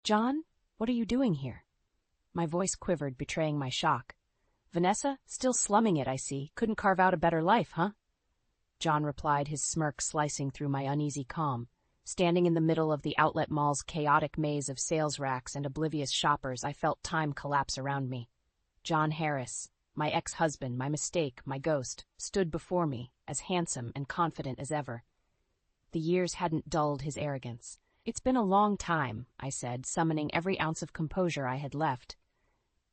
John, what are you doing here? My voice quivered, betraying my shock. Vanessa, still slumming it, I see. Couldn't carve out a better life, huh? John replied, his smirk slicing through my uneasy calm. Standing in the middle of the outlet mall's chaotic maze of sales racks and oblivious shoppers, I felt time collapse around me. John Harris, my ex-husband, my mistake, my ghost, stood before me, as handsome and confident as ever. The years hadn't dulled his arrogance. It's been a long time, I said, summoning every ounce of composure I had left.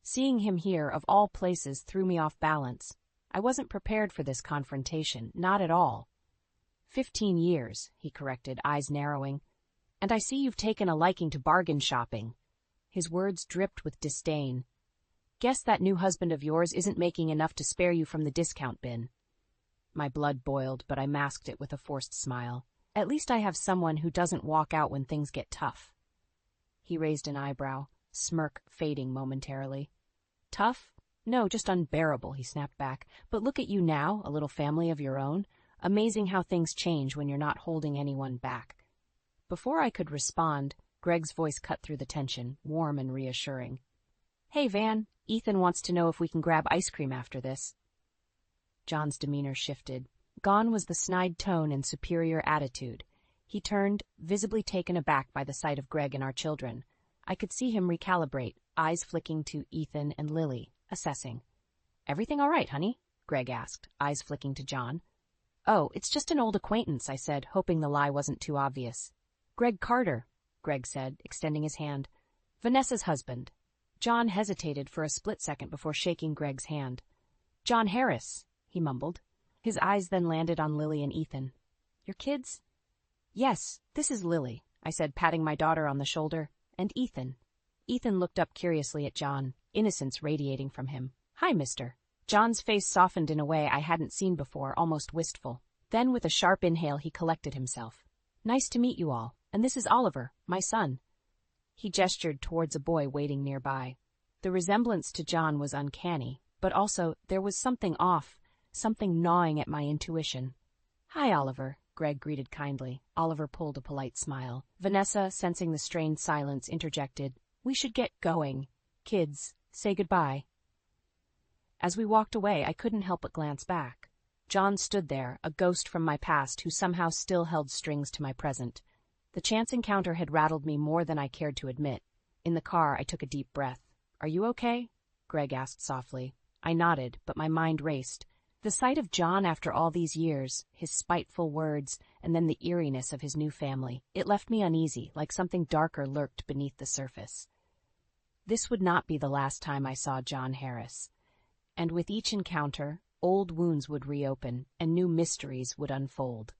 Seeing him here, of all places, threw me off balance. I wasn't prepared for this confrontation, not at all. 15 years, he corrected, eyes narrowing. And I see you've taken a liking to bargain shopping. His words dripped with disdain. Guess that new husband of yours isn't making enough to spare you from the discount bin. My blood boiled, but I masked it with a forced smile. At least I have someone who doesn't walk out when things get tough. He raised an eyebrow, smirk fading momentarily. Tough? No, just unbearable, he snapped back. But look at you now, a little family of your own. Amazing how things change when you're not holding anyone back. Before I could respond, Greg's voice cut through the tension, warm and reassuring. Hey, Van, Ethan wants to know if we can grab ice cream after this. John's demeanor shifted. Gone was the snide tone and superior attitude. He turned, visibly taken aback by the sight of Greg and our children. I could see him recalibrate, eyes flicking to Ethan and Lily, assessing. Everything all right, honey? Greg asked, eyes flicking to John. Oh, it's just an old acquaintance, I said, hoping the lie wasn't too obvious. Greg Carter, Greg said, extending his hand. Vanessa's husband. John hesitated for a split second before shaking Greg's hand. John Harris, he mumbled. His eyes then landed on Lily and Ethan. Your kids? Yes, this is Lily, I said, patting my daughter on the shoulder. And Ethan. Ethan looked up curiously at John, innocence radiating from him. Hi, mister. John's face softened in a way I hadn't seen before, almost wistful. Then, with a sharp inhale, he collected himself. Nice to meet you all, and this is Oliver, my son. He gestured towards a boy waiting nearby. The resemblance to John was uncanny, but also there was something off, something gnawing at my intuition. Hi, Oliver, Greg greeted kindly. Oliver pulled a polite smile. Vanessa, sensing the strained silence, interjected, We should get going. Kids, say goodbye. As we walked away, I couldn't help but glance back. John stood there, a ghost from my past who somehow still held strings to my present. The chance encounter had rattled me more than I cared to admit. In the car, I took a deep breath. Are you okay? Greg asked softly. I nodded, but my mind raced. The sight of John after all these years, his spiteful words, and then the eeriness of his new family, it left me uneasy, like something darker lurked beneath the surface. This would not be the last time I saw John Harris. And with each encounter, old wounds would reopen and new mysteries would unfold.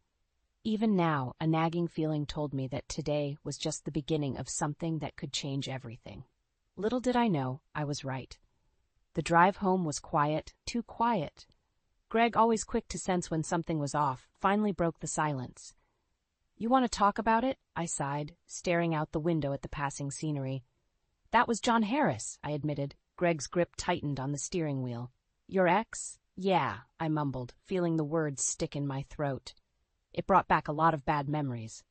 Even now, a nagging feeling told me that today was just the beginning of something that could change everything. Little did I know, I was right. The drive home was quiet, too quiet. Greg, always quick to sense when something was off, finally broke the silence. You want to talk about it? I sighed, staring out the window at the passing scenery. That was John Harris, I admitted. Greg's grip tightened on the steering wheel. Your ex? Yeah, I mumbled, feeling the words stick in my throat. It brought back a lot of bad memories.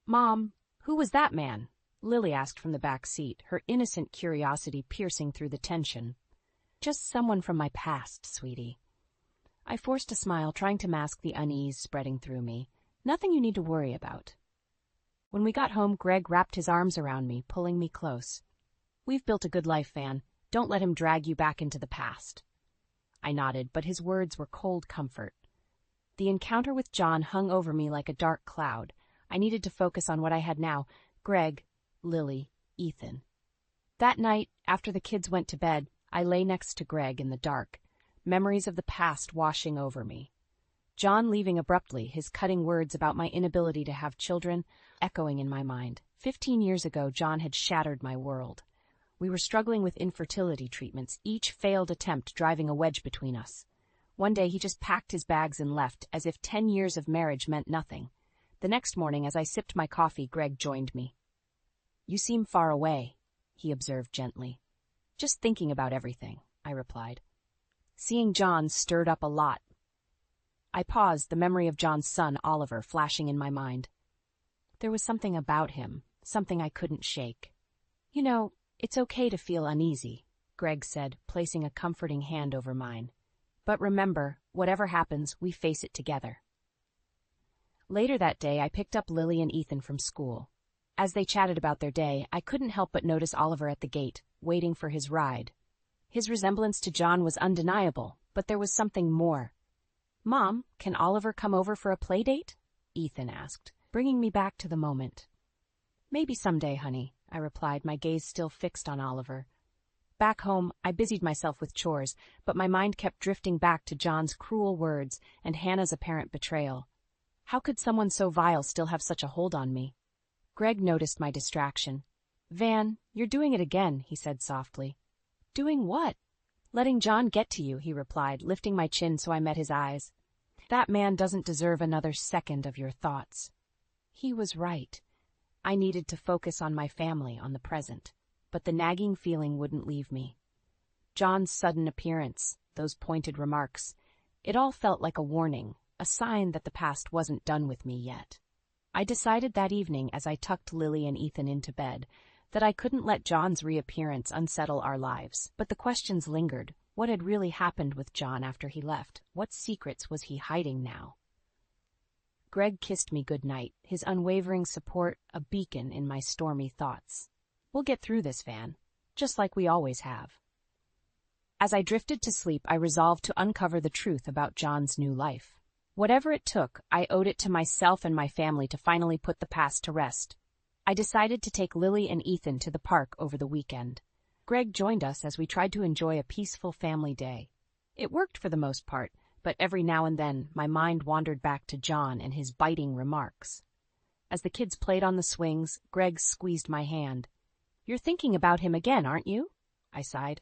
Mom, who was that man? Lily asked from the back seat, her innocent curiosity piercing through the tension. Just someone from my past, sweetie. I forced a smile, trying to mask the unease spreading through me. Nothing you need to worry about. When we got home, Greg wrapped his arms around me, pulling me close. We've built a good life, Van. Don't let him drag you back into the past. I nodded, but his words were cold comfort. The encounter with John hung over me like a dark cloud. I needed to focus on what I had now. Greg, Lily, Ethan. That night, after the kids went to bed, I lay next to Greg in the dark, memories of the past washing over me. John leaving abruptly, his cutting words about my inability to have children echoing in my mind. 15 years ago, John had shattered my world. We were struggling with infertility treatments, each failed attempt driving a wedge between us. One day he just packed his bags and left, as if 10 years of marriage meant nothing. The next morning, as I sipped my coffee, Greg joined me. You seem far away, he observed gently. Just thinking about everything, I replied. Seeing John stirred up a lot. I paused, the memory of John's son, Oliver, flashing in my mind. There was something about him, something I couldn't shake. You know, it's okay to feel uneasy, Greg said, placing a comforting hand over mine. But remember, whatever happens, we face it together. Later that day, I picked up Lily and Ethan from school. As they chatted about their day, I couldn't help but notice Oliver at the gate, waiting for his ride. His resemblance to John was undeniable, but there was something more. "Mom, can Oliver come over for a play date?" Ethan asked, bringing me back to the moment. "Maybe someday, honey," I replied, my gaze still fixed on Oliver. Back home, I busied myself with chores, but my mind kept drifting back to John's cruel words and Hannah's apparent betrayal. How could someone so vile still have such a hold on me? Greg noticed my distraction. "Van, you're doing it again," he said softly. "Doing what?" "Letting John get to you," he replied, lifting my chin so I met his eyes. "That man doesn't deserve another second of your thoughts." He was right. I needed to focus on my family, on the present, but the nagging feeling wouldn't leave me. John's sudden appearance, those pointed remarks, it all felt like a warning, a sign that the past wasn't done with me yet. I decided that evening, as I tucked Lily and Ethan into bed, that I couldn't let John's reappearance unsettle our lives. But the questions lingered. What had really happened with John after he left? What secrets was he hiding now? Greg kissed me goodnight, his unwavering support a beacon in my stormy thoughts. "We'll get through this, Van, just like we always have." As I drifted to sleep, I resolved to uncover the truth about John's new life. Whatever it took, I owed it to myself and my family to finally put the past to rest. I decided to take Lily and Ethan to the park over the weekend. Greg joined us as we tried to enjoy a peaceful family day. It worked for the most part, but every now and then my mind wandered back to John and his biting remarks. As the kids played on the swings, Greg squeezed my hand. "You're thinking about him again, aren't you?" I sighed.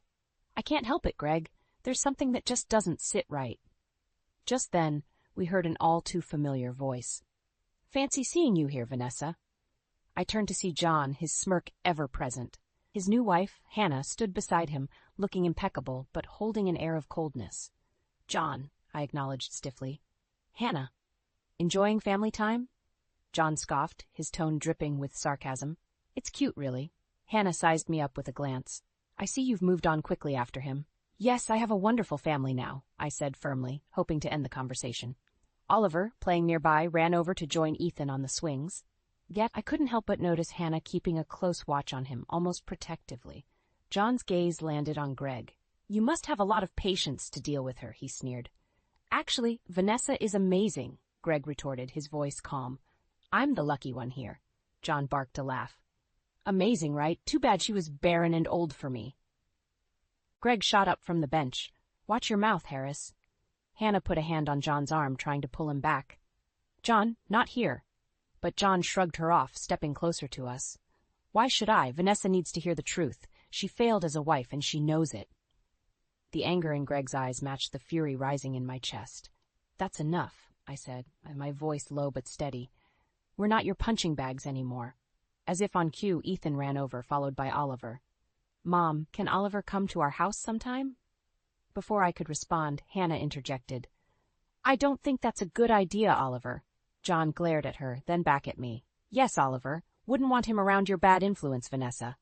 "I can't help it, Greg. There's something that just doesn't sit right." Just then, we heard an all-too-familiar voice. "Fancy seeing you here, Vanessa." I turned to see John, his smirk ever present. His new wife, Hannah, stood beside him, looking impeccable, but holding an air of coldness. "John," I acknowledged stiffly. "Hannah. Enjoying family time?" John scoffed, his tone dripping with sarcasm. "It's cute, really." Hannah sized me up with a glance. "I see you've moved on quickly after him." "Yes, I have a wonderful family now," I said firmly, hoping to end the conversation. Oliver, playing nearby, ran over to join Ethan on the swings. Yet I couldn't help but notice Hannah keeping a close watch on him, almost protectively. John's gaze landed on Greg. "You must have a lot of patience to deal with her," he sneered. "Actually, Vanessa is amazing," Greg retorted, his voice calm. "I'm the lucky one here." John barked a laugh. "Amazing, right? Too bad she was barren and old for me." Greg shot up from the bench. "Watch your mouth, Harris." Hannah put a hand on John's arm, trying to pull him back. "John, not here." But John shrugged her off, stepping closer to us. "Why should I? Vanessa needs to hear the truth. She failed as a wife, and she knows it." The anger in Greg's eyes matched the fury rising in my chest. "That's enough," I said, my voice low but steady. "We're not your punching bags anymore." As if on cue, Ethan ran over, followed by Oliver. "Mom, can Oliver come to our house sometime?" Before I could respond, Hannah interjected. "I don't think that's a good idea, Oliver." John glared at her, then back at me. "Yes, Oliver. Wouldn't want him around your bad influence, Vanessa."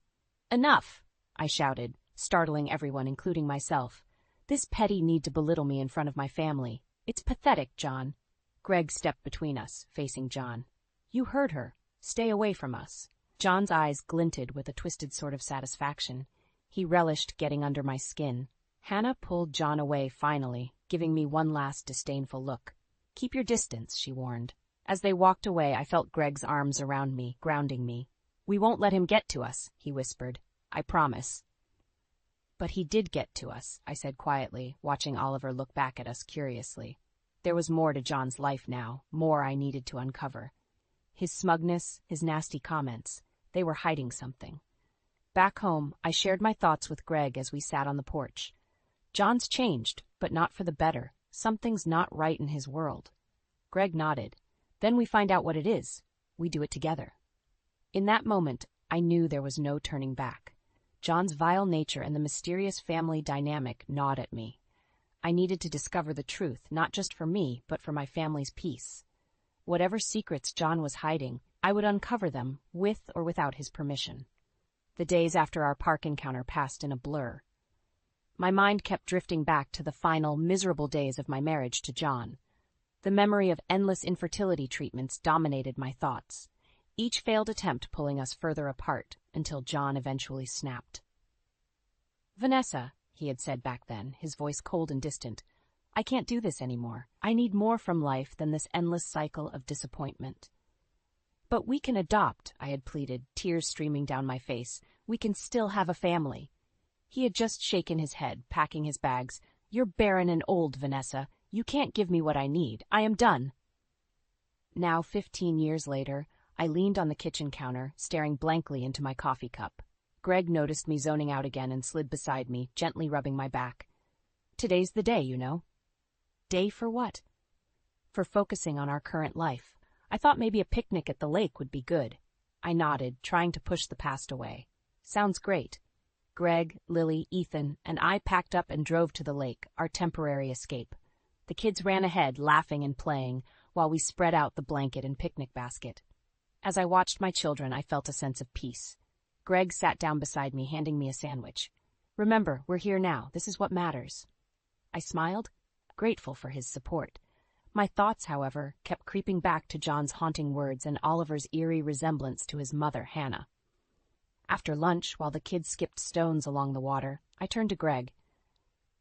"Enough!" I shouted, startling everyone, including myself. "This petty need to belittle me in front of my family. It's pathetic, John." Greg stepped between us, facing John. "You heard her. Stay away from us." John's eyes glinted with a twisted sort of satisfaction. He relished getting under my skin. Hannah pulled John away finally, giving me one last disdainful look. "Keep your distance," she warned. As they walked away, I felt Greg's arms around me, grounding me. "We won't let him get to us," he whispered. "I promise." "But he did get to us," I said quietly, watching Oliver look back at us curiously. There was more to John's life now, more I needed to uncover. His smugness, his nasty comments, they were hiding something. Back home, I shared my thoughts with Greg as we sat on the porch. John's changed, but not for the better. Something's not right in his world. Greg nodded. "Then we find out what it is. We do it together." In that moment, I knew there was no turning back. John's vile nature and the mysterious family dynamic gnawed at me. I needed to discover the truth, not just for me, but for my family's peace. Whatever secrets John was hiding, I would uncover them, with or without his permission. The days after our park encounter passed in a blur. My mind kept drifting back to the final, miserable days of my marriage to John. The memory of endless infertility treatments dominated my thoughts, each failed attempt pulling us further apart until John eventually snapped. "Vanessa," he had said back then, his voice cold and distant, "I can't do this anymore. I need more from life than this endless cycle of disappointment." "But we can adopt," I had pleaded, tears streaming down my face. "We can still have a family." He had just shaken his head, packing his bags. "You're barren and old, Vanessa. You can't give me what I need. I am done." Now, 15 years later, I leaned on the kitchen counter, staring blankly into my coffee cup. Greg noticed me zoning out again and slid beside me, gently rubbing my back. "Today's the day, you know." "Day for what?" "For focusing on our current life. I thought maybe a picnic at the lake would be good." I nodded, trying to push the past away. "Sounds great." Greg, Lily, Ethan, and I packed up and drove to the lake, our temporary escape. The kids ran ahead, laughing and playing, while we spread out the blanket and picnic basket. As I watched my children, I felt a sense of peace. Greg sat down beside me, handing me a sandwich. "Remember, we're here now. This is what matters." I smiled, grateful for his support. My thoughts, however, kept creeping back to John's haunting words and Oliver's eerie resemblance to his mother, Hannah. After lunch, while the kids skipped stones along the water, I turned to Greg.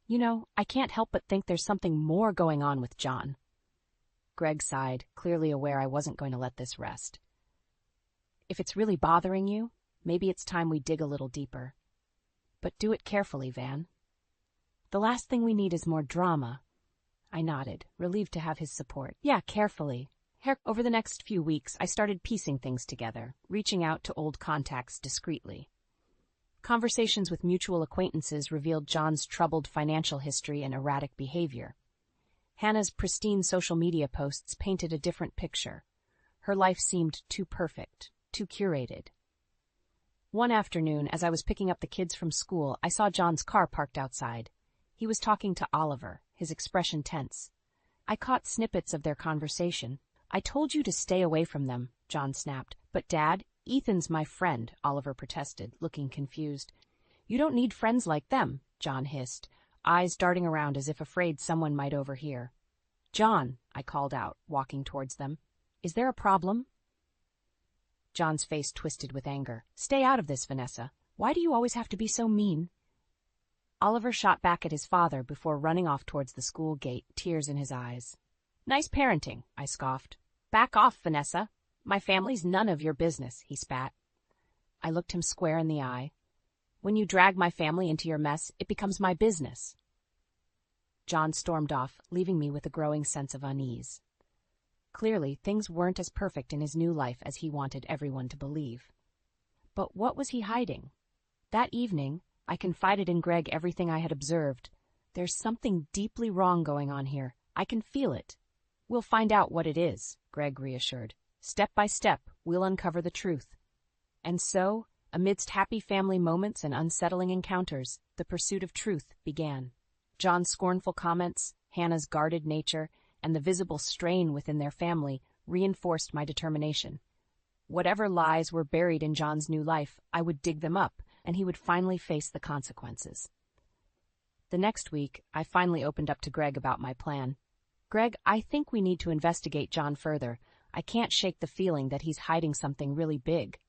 "You know, I can't help but think there's something more going on with John." Greg sighed, clearly aware I wasn't going to let this rest. "If it's really bothering you, maybe it's time we dig a little deeper. But do it carefully, Van. The last thing we need is more drama." I nodded, relieved to have his support. "Yeah, carefully." Over the next few weeks, I started piecing things together, reaching out to old contacts discreetly. Conversations with mutual acquaintances revealed John's troubled financial history and erratic behavior. Hannah's pristine social media posts painted a different picture. Her life seemed too perfect, too curated. One afternoon, as I was picking up the kids from school, I saw John's car parked outside. He was talking to Oliver, his expression tense. I caught snippets of their conversation. "I told you to stay away from them," John snapped. "But Dad, Ethan's my friend," Oliver protested, looking confused. "You don't need friends like them," John hissed, eyes darting around as if afraid someone might overhear. "John," I called out, walking towards them. "Is there a problem?" John's face twisted with anger. "Stay out of this, Vanessa. Why do you always have to be so mean?" Oliver shot back at his father before running off towards the school gate, tears in his eyes. "Nice parenting," I scoffed. "Back off, Vanessa. My family's none of your business," he spat. I looked him square in the eye. "When you drag my family into your mess, it becomes my business." John stormed off, leaving me with a growing sense of unease. Clearly, things weren't as perfect in his new life as he wanted everyone to believe. But what was he hiding? That evening, I confided in Greg everything I had observed. "There's something deeply wrong going on here. I can feel it." "We'll find out what it is," Greg reassured. "Step by step, we'll uncover the truth." And so, amidst happy family moments and unsettling encounters, the pursuit of truth began. John's scornful comments, Hannah's guarded nature, and the visible strain within their family reinforced my determination. Whatever lies were buried in John's new life, I would dig them up, and he would finally face the consequences. The next week, I finally opened up to Greg about my plan. "Greg, I think we need to investigate John further. I can't shake the feeling that he's hiding something really big."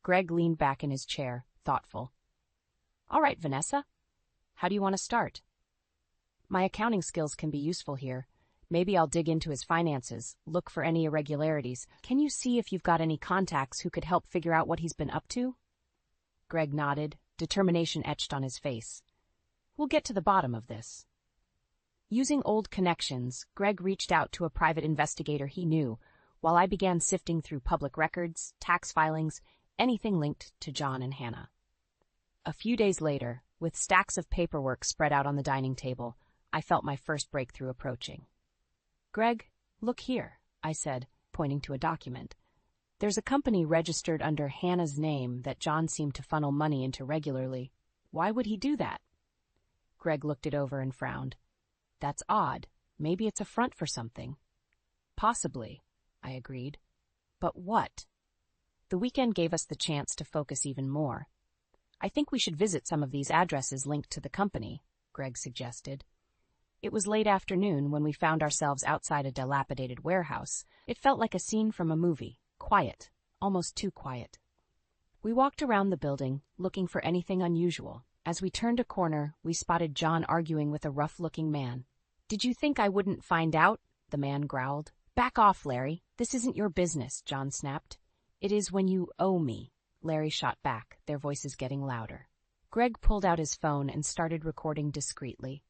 Greg leaned back in his chair, thoughtful. "All right, Vanessa. How do you want to start?" "My accounting skills can be useful here. Maybe I'll dig into his finances, look for any irregularities. Can you see if you've got any contacts who could help figure out what he's been up to?" Greg nodded, determination etched on his face. "We'll get to the bottom of this." Using old connections, Greg reached out to a private investigator he knew, while I began sifting through public records, tax filings, anything linked to John and Hannah. A few days later, with stacks of paperwork spread out on the dining table, I felt my first breakthrough approaching. "Greg, look here," I said, pointing to a document. "There's a company registered under Hannah's name that John seemed to funnel money into regularly. Why would he do that?" Greg looked it over and frowned. "That's odd. Maybe it's a front for something." "Possibly," I agreed. "But what?" The weekend gave us the chance to focus even more. I think we should visit some of these addresses linked to the company, Greg suggested. It was late afternoon when we found ourselves outside a dilapidated warehouse. It felt like a scene from a movie, quiet, almost too quiet. We walked around the building, looking for anything unusual. As we turned a corner, we spotted John arguing with a rough-looking man. "Did you think I wouldn't find out?" the man growled. "Back off, Larry. This isn't your business," John snapped. "It is when you owe me," Larry shot back, their voices getting louder. Greg pulled out his phone and started recording discreetly.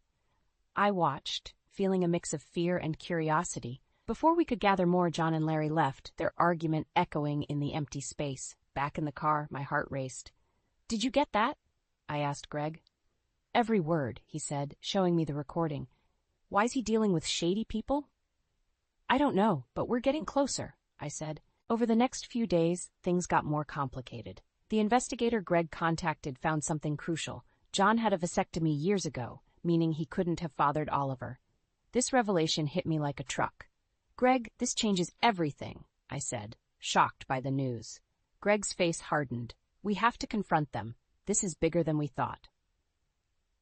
I watched, feeling a mix of fear and curiosity. Before we could gather more, John and Larry left, their argument echoing in the empty space. Back in the car, my heart raced. "Did you get that?" I asked Greg. "Every word," he said, showing me the recording. "Why's he dealing with shady people?" "I don't know, but we're getting closer," I said. Over the next few days, things got more complicated. The investigator Greg contacted found something crucial. John had a vasectomy years ago, meaning he couldn't have fathered Oliver. This revelation hit me like a truck. "Greg, this changes everything," I said, shocked by the news. Greg's face hardened. "We have to confront them. This is bigger than we thought."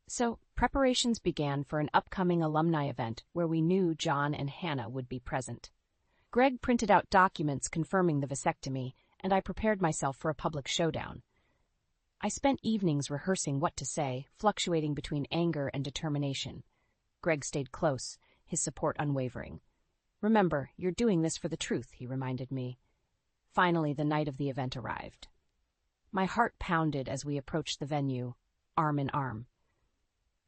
So, preparations began for an upcoming alumni event where we knew John and Hannah would be present. Greg printed out documents confirming the vasectomy, and I prepared myself for a public showdown. I spent evenings rehearsing what to say, fluctuating between anger and determination. Greg stayed close, his support unwavering. "Remember, you're doing this for the truth," he reminded me. Finally, the night of the event arrived. My heart pounded as we approached the venue, arm in arm.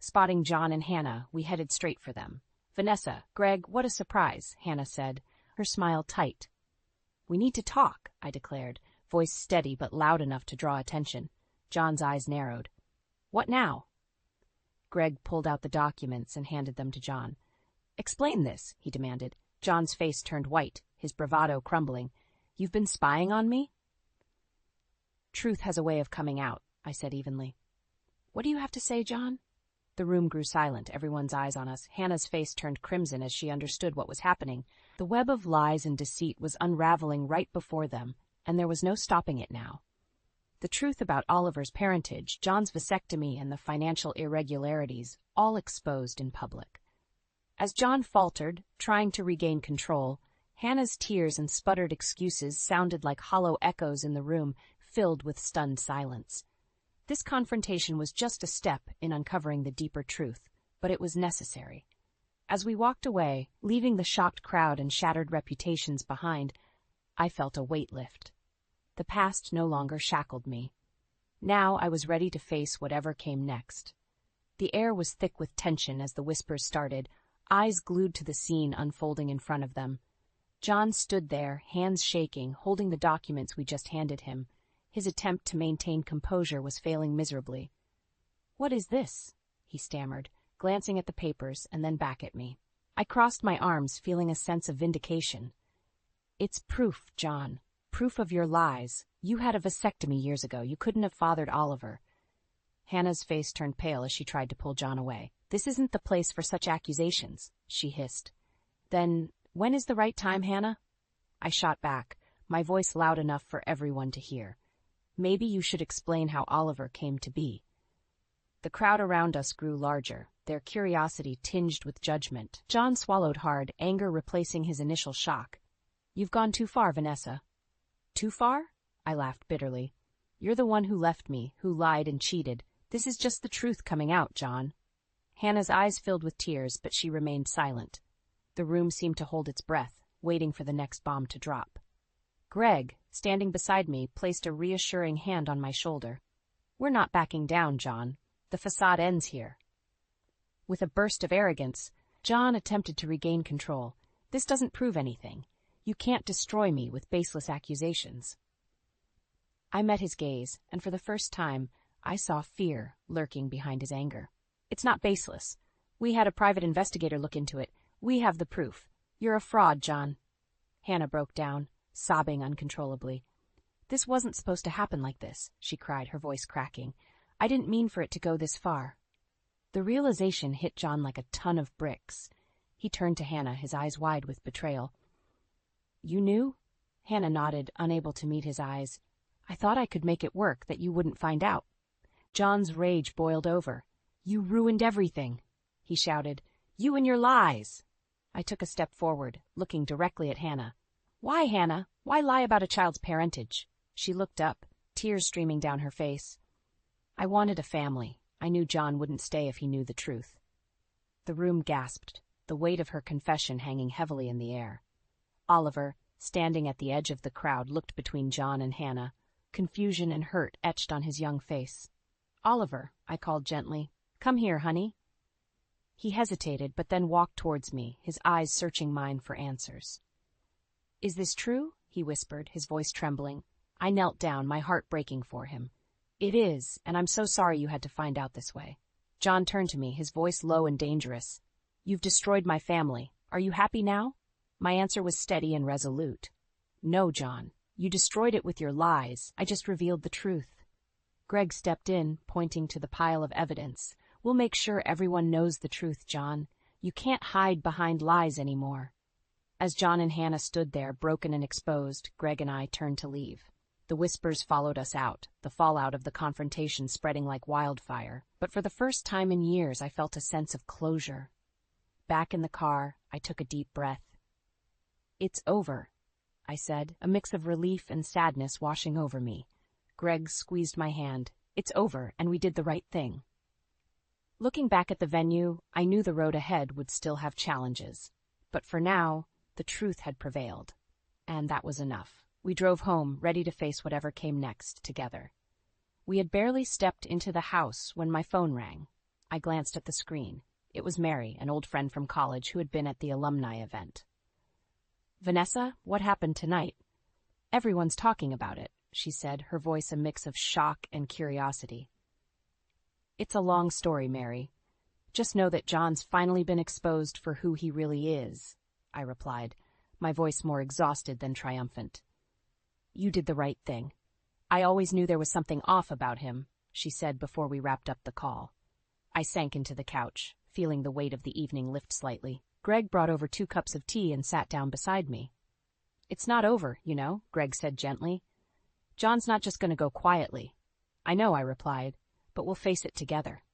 Spotting John and Hannah, we headed straight for them. "Vanessa, Greg, what a surprise," Hannah said, her smile tight. "We need to talk," I declared, voice steady but loud enough to draw attention. John's eyes narrowed. "What now?" Greg pulled out the documents and handed them to John. "Explain this," he demanded. John's face turned white, his bravado crumbling. "You've been spying on me?" "Truth has a way of coming out," I said evenly. "What do you have to say, John?" The room grew silent, everyone's eyes on us. Hannah's face turned crimson as she understood what was happening. The web of lies and deceit was unraveling right before them, and there was no stopping it now. The truth about Oliver's parentage, John's vasectomy, and the financial irregularities, all exposed in public. As John faltered, trying to regain control, Hannah's tears and sputtered excuses sounded like hollow echoes in the room, filled with stunned silence. This confrontation was just a step in uncovering the deeper truth, but it was necessary. As we walked away, leaving the shocked crowd and shattered reputations behind, I felt a weight lift. The past no longer shackled me. Now I was ready to face whatever came next. The air was thick with tension as the whispers started, eyes glued to the scene unfolding in front of them. John stood there, hands shaking, holding the documents we just handed him. His attempt to maintain composure was failing miserably. "What is this?" he stammered, glancing at the papers and then back at me. I crossed my arms, feeling a sense of vindication. "It's proof, John. Proof of your lies. You had a vasectomy years ago. You couldn't have fathered Oliver." Hannah's face turned pale as she tried to pull John away. "This isn't the place for such accusations," she hissed. "Then, when is the right time, Hannah?" I shot back, my voice loud enough for everyone to hear. "Maybe you should explain how Oliver came to be." The crowd around us grew larger, their curiosity tinged with judgment. John swallowed hard, anger replacing his initial shock. "You've gone too far, Vanessa." "Too far?" I laughed bitterly. "You're the one who left me, who lied and cheated. This is just the truth coming out, John." Hannah's eyes filled with tears, but she remained silent. The room seemed to hold its breath, waiting for the next bomb to drop. Greg, standing beside me, placed a reassuring hand on my shoulder. "We're not backing down, John. The facade ends here." With a burst of arrogance, John attempted to regain control. "This doesn't prove anything. You can't destroy me with baseless accusations." I met his gaze, and for the first time, I saw fear lurking behind his anger. "It's not baseless. We had a private investigator look into it. We have the proof. You're a fraud, John." Hannah broke down, sobbing uncontrollably. "This wasn't supposed to happen like this," she cried, her voice cracking. "I didn't mean for it to go this far." The realization hit John like a ton of bricks. He turned to Hannah, his eyes wide with betrayal. "You knew?" Hannah nodded, unable to meet his eyes. "I thought I could make it work, that you wouldn't find out." John's rage boiled over. "You ruined everything," he shouted. "You and your lies." I took a step forward, looking directly at Hannah. "Why, Hannah? Why lie about a child's parentage?" She looked up, tears streaming down her face. "I wanted a family. I knew John wouldn't stay if he knew the truth." The room gasped, the weight of her confession hanging heavily in the air. Oliver, standing at the edge of the crowd, looked between John and Hannah, confusion and hurt etched on his young face. "Oliver," I called gently, "come here, honey." He hesitated, but then walked towards me, his eyes searching mine for answers. "Is this true?" he whispered, his voice trembling. I knelt down, my heart breaking for him. "It is, and I'm so sorry you had to find out this way." John turned to me, his voice low and dangerous. "You've destroyed my family. Are you happy now?" My answer was steady and resolute. "No, John. You destroyed it with your lies. I just revealed the truth." Greg stepped in, pointing to the pile of evidence. "We'll make sure everyone knows the truth, John. You can't hide behind lies anymore." As John and Hannah stood there, broken and exposed, Greg and I turned to leave. The whispers followed us out, the fallout of the confrontation spreading like wildfire. But for the first time in years, I felt a sense of closure. Back in the car, I took a deep breath. "It's over," I said, a mix of relief and sadness washing over me. Greg squeezed my hand. "It's over, and we did the right thing." Looking back at the venue, I knew the road ahead would still have challenges. But for now, the truth had prevailed. And that was enough. We drove home, ready to face whatever came next, together. We had barely stepped into the house when my phone rang. I glanced at the screen. It was Mary, an old friend from college who had been at the alumni event. "Vanessa, what happened tonight?" "Everyone's talking about it," she said, her voice a mix of shock and curiosity. "It's a long story, Mary. Just know that John's finally been exposed for who he really is," I replied, my voice more exhausted than triumphant. "You did the right thing. I always knew there was something off about him," she said before we wrapped up the call. I sank into the couch, feeling the weight of the evening lift slightly. Greg brought over 2 cups of tea and sat down beside me. "It's not over, you know," Greg said gently. "John's not just going to go quietly." "I know," I replied, "but we'll face it together."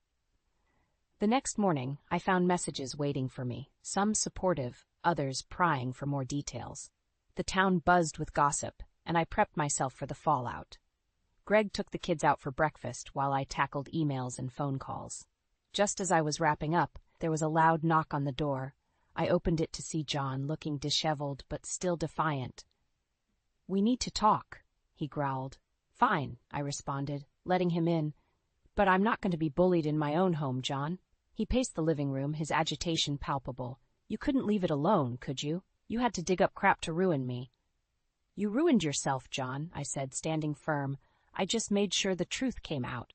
The next morning, I found messages waiting for me, some supportive, others prying for more details. The town buzzed with gossip, and I prepped myself for the fallout. Greg took the kids out for breakfast while I tackled emails and phone calls. Just as I was wrapping up, there was a loud knock on the door. I opened it to see John, looking disheveled but still defiant. "We need to talk," he growled. "Fine," I responded, letting him in. "But I'm not going to be bullied in my own home, John." He paced the living room, his agitation palpable. "You couldn't leave it alone, could you? You had to dig up crap to ruin me." "You ruined yourself, John," I said, standing firm. "I just made sure the truth came out."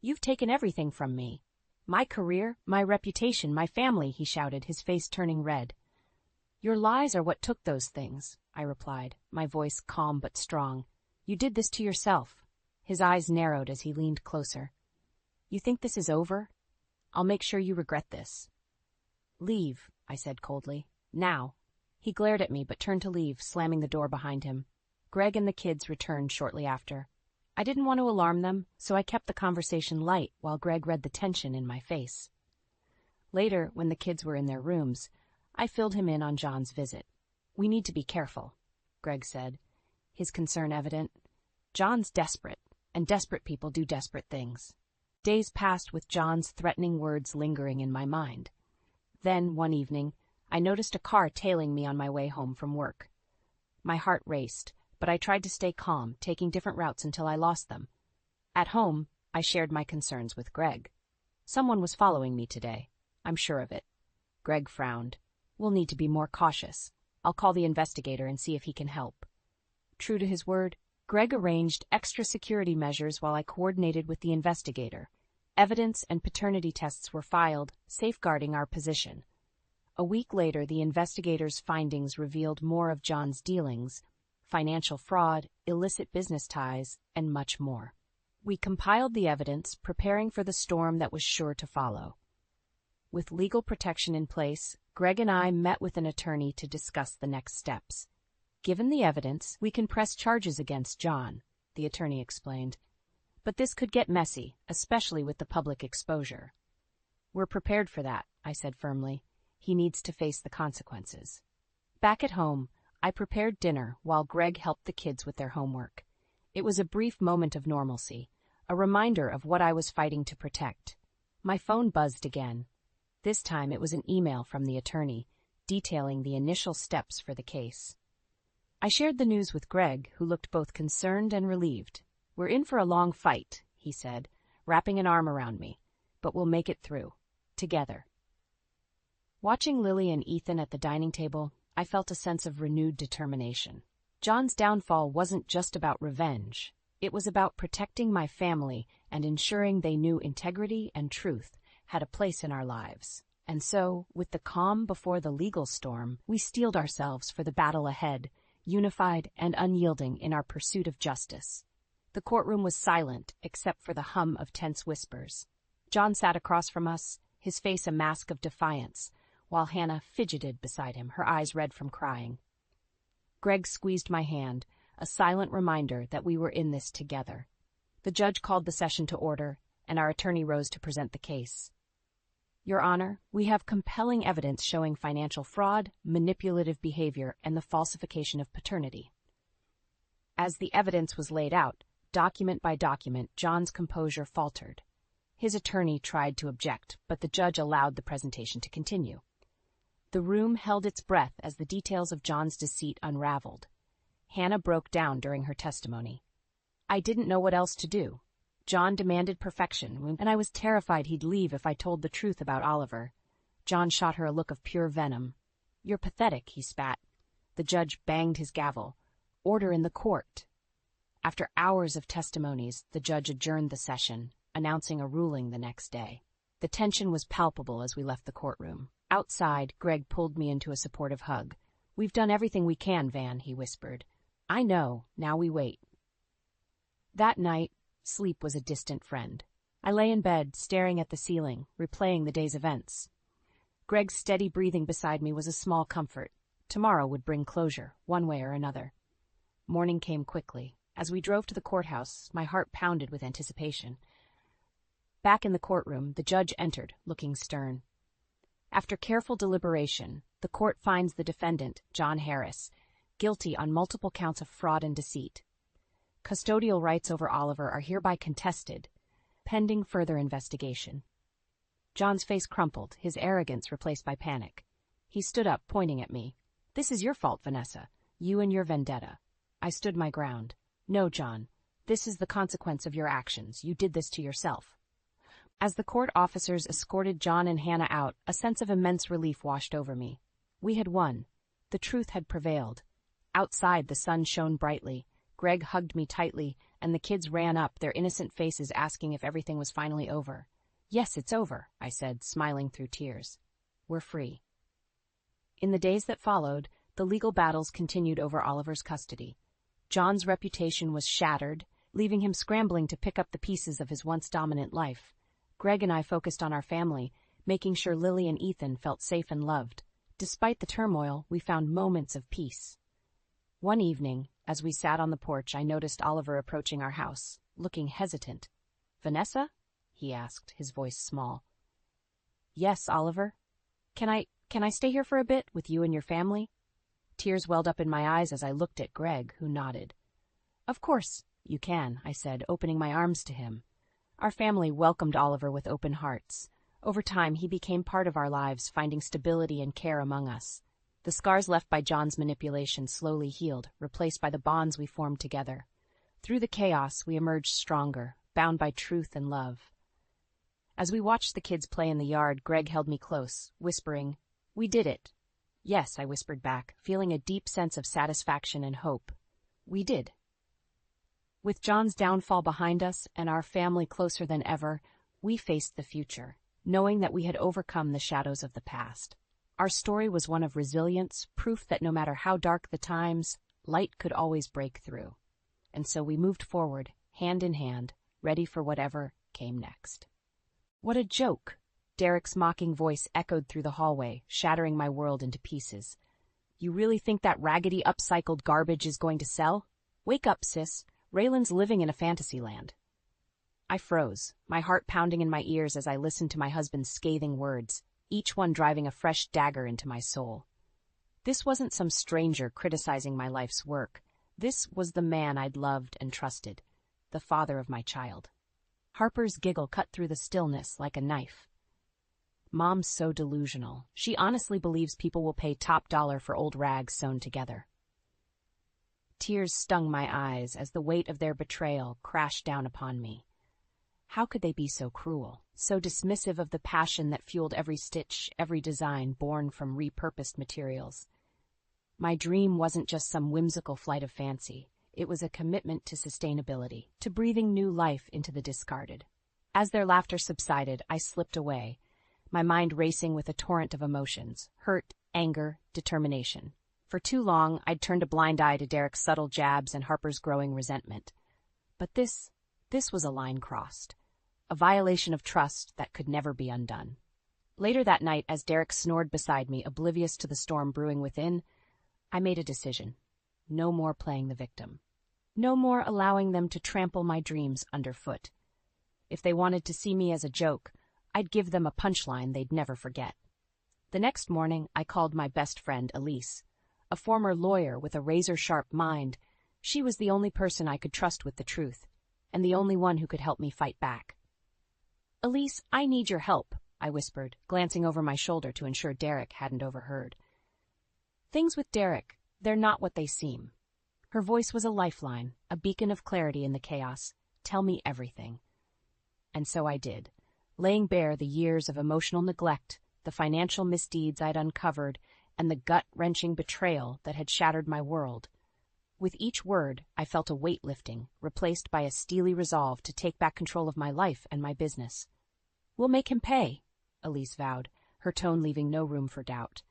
"You've taken everything from me. My career, my reputation, my family," he shouted, his face turning red. "Your lies are what took those things," I replied, my voice calm but strong. "You did this to yourself." His eyes narrowed as he leaned closer. "You think this is over? I'll make sure you regret this." "Leave," I said coldly. "Now." He glared at me but turned to leave, slamming the door behind him. Greg and the kids returned shortly after. I didn't want to alarm them, so I kept the conversation light while Greg read the tension in my face. Later, when the kids were in their rooms, I filled him in on John's visit. "We need to be careful," Greg said, his concern evident. "John's desperate, and desperate people do desperate things." Days passed with John's threatening words lingering in my mind. Then, one evening, I noticed a car tailing me on my way home from work. My heart raced, but I tried to stay calm, taking different routes until I lost them. At home, I shared my concerns with Greg. "Someone was following me today. I'm sure of it." Greg frowned. "We'll need to be more cautious. I'll call the investigator and see if he can help." True to his word, Greg arranged extra security measures while I coordinated with the investigator. Evidence and paternity tests were filed, safeguarding our position. A week later, the investigators' findings revealed more of John's dealings, financial fraud, illicit business ties, and much more. We compiled the evidence, preparing for the storm that was sure to follow. With legal protection in place, Greg and I met with an attorney to discuss the next steps. "Given the evidence, we can press charges against John," the attorney explained. But this could get messy, especially with the public exposure. We're prepared for that, I said firmly. He needs to face the consequences. Back at home, I prepared dinner while Greg helped the kids with their homework. It was a brief moment of normalcy, a reminder of what I was fighting to protect. My phone buzzed again. This time it was an email from the attorney, detailing the initial steps for the case. I shared the news with Greg, who looked both concerned and relieved. We're in for a long fight, he said, wrapping an arm around me, but we'll make it through, together. Watching Lily and Ethan at the dining table, I felt a sense of renewed determination. John's downfall wasn't just about revenge. It was about protecting my family and ensuring they knew integrity and truth had a place in our lives. And so, with the calm before the legal storm, we steeled ourselves for the battle ahead, unified and unyielding in our pursuit of justice. The courtroom was silent, except for the hum of tense whispers. John sat across from us, his face a mask of defiance, while Hannah fidgeted beside him, her eyes red from crying. Greg squeezed my hand, a silent reminder that we were in this together. The judge called the session to order, and our attorney rose to present the case. Your Honor, we have compelling evidence showing financial fraud, manipulative behavior, and the falsification of paternity. As the evidence was laid out, document by document, John's composure faltered. His attorney tried to object, but the judge allowed the presentation to continue. The room held its breath as the details of John's deceit unraveled. Hannah broke down during her testimony. I didn't know what else to do. John demanded perfection, and I was terrified he'd leave if I told the truth about Oliver. John shot her a look of pure venom. You're pathetic, he spat. The judge banged his gavel. Order in the court. After hours of testimonies, the judge adjourned the session, announcing a ruling the next day. The tension was palpable as we left the courtroom. Outside, Greg pulled me into a supportive hug. We've done everything we can, Van, he whispered. I know, now we wait. That night, sleep was a distant friend. I lay in bed, staring at the ceiling, replaying the day's events. Greg's steady breathing beside me was a small comfort. Tomorrow would bring closure, one way or another. Morning came quickly. As we drove to the courthouse, my heart pounded with anticipation. Back in the courtroom, the judge entered, looking stern. After careful deliberation, the court finds the defendant, John Harris, guilty on multiple counts of fraud and deceit. Custodial rights over Oliver are hereby contested, pending further investigation. John's face crumpled, his arrogance replaced by panic. He stood up, pointing at me. This is your fault, Vanessa. You and your vendetta. I stood my ground. No, John. This is the consequence of your actions. You did this to yourself. As the court officers escorted John and Hannah out, a sense of immense relief washed over me. We had won. The truth had prevailed. Outside, the sun shone brightly. Greg hugged me tightly, and the kids ran up, their innocent faces asking if everything was finally over. Yes, it's over, I said, smiling through tears. We're free. In the days that followed, the legal battles continued over Oliver's custody. John's reputation was shattered, leaving him scrambling to pick up the pieces of his once dominant life. Greg and I focused on our family, making sure Lily and Ethan felt safe and loved. Despite the turmoil, we found moments of peace. One evening, as we sat on the porch, I noticed Oliver approaching our house, looking hesitant. Vanessa? He asked, his voice small. Yes, Oliver. Can I stay here for a bit, with you and your family? Tears welled up in my eyes as I looked at Greg, who nodded. Of course, you can, I said, opening my arms to him. Our family welcomed Oliver with open hearts. Over time, he became part of our lives, finding stability and care among us. The scars left by John's manipulation slowly healed, replaced by the bonds we formed together. Through the chaos, we emerged stronger, bound by truth and love. As we watched the kids play in the yard, Greg held me close, whispering, We did it. Yes, I whispered back, feeling a deep sense of satisfaction and hope. We did. With John's downfall behind us and our family closer than ever, we faced the future, knowing that we had overcome the shadows of the past. Our story was one of resilience, proof that no matter how dark the times, light could always break through. And so we moved forward, hand in hand, ready for whatever came next. What a joke! Derek's mocking voice echoed through the hallway, shattering my world into pieces. You really think that raggedy, upcycled garbage is going to sell? Wake up, sis. Raylan's living in a fantasy land. I froze, my heart pounding in my ears as I listened to my husband's scathing words, each one driving a fresh dagger into my soul. This wasn't some stranger criticizing my life's work. This was the man I'd loved and trusted, the father of my child. Harper's giggle cut through the stillness like a knife. Mom's so delusional. She honestly believes people will pay top dollar for old rags sewn together. Tears stung my eyes as the weight of their betrayal crashed down upon me. How could they be so cruel, so dismissive of the passion that fueled every stitch, every design born from repurposed materials? My dream wasn't just some whimsical flight of fancy. It was a commitment to sustainability, to breathing new life into the discarded. As their laughter subsided, I slipped away, my mind racing with a torrent of emotions: hurt, anger, determination. For too long, I'd turned a blind eye to Derek's subtle jabs and Harper's growing resentment. But this was a line crossed, a violation of trust that could never be undone. Later that night, as Derek snored beside me, oblivious to the storm brewing within, I made a decision. No more playing the victim. No more allowing them to trample my dreams underfoot. If they wanted to see me as a joke, I'd give them a punchline they'd never forget. The next morning, I called my best friend, Elise, a former lawyer with a razor-sharp mind. She was the only person I could trust with the truth, and the only one who could help me fight back. "Elise, I need your help," I whispered, glancing over my shoulder to ensure Derek hadn't overheard. "Things with Derek, they're not what they seem." Her voice was a lifeline, a beacon of clarity in the chaos. "Tell me everything." And so I did, laying bare the years of emotional neglect, the financial misdeeds I'd uncovered, and the gut-wrenching betrayal that had shattered my world. With each word, I felt a weight lifting, replaced by a steely resolve to take back control of my life and my business. "We'll make him pay," Elise vowed, her tone leaving no room for doubt.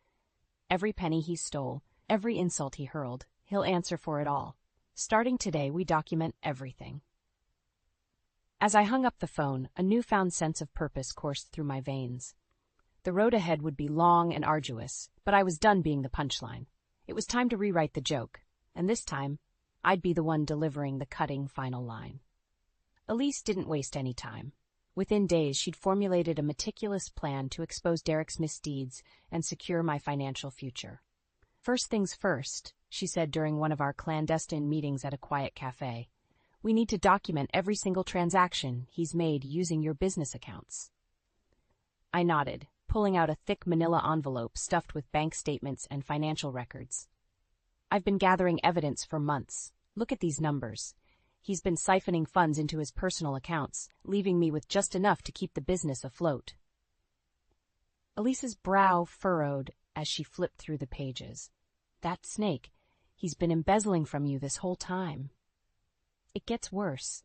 "Every penny he stole, every insult he hurled, he'll answer for it all. Starting today, we document everything." As I hung up the phone, a newfound sense of purpose coursed through my veins. The road ahead would be long and arduous, but I was done being the punchline. It was time to rewrite the joke, and this time, I'd be the one delivering the cutting final line. Elise didn't waste any time. Within days, she'd formulated a meticulous plan to expose Derek's misdeeds and secure my financial future. "First things first," she said during one of our clandestine meetings at a quiet cafe. "We need to document every single transaction he's made using your business accounts." I nodded, pulling out a thick manila envelope stuffed with bank statements and financial records. "I've been gathering evidence for months. Look at these numbers. He's been siphoning funds into his personal accounts, leaving me with just enough to keep the business afloat." Elise's brow furrowed as she flipped through the pages. "That snake, he's been embezzling from you this whole time." "It gets worse."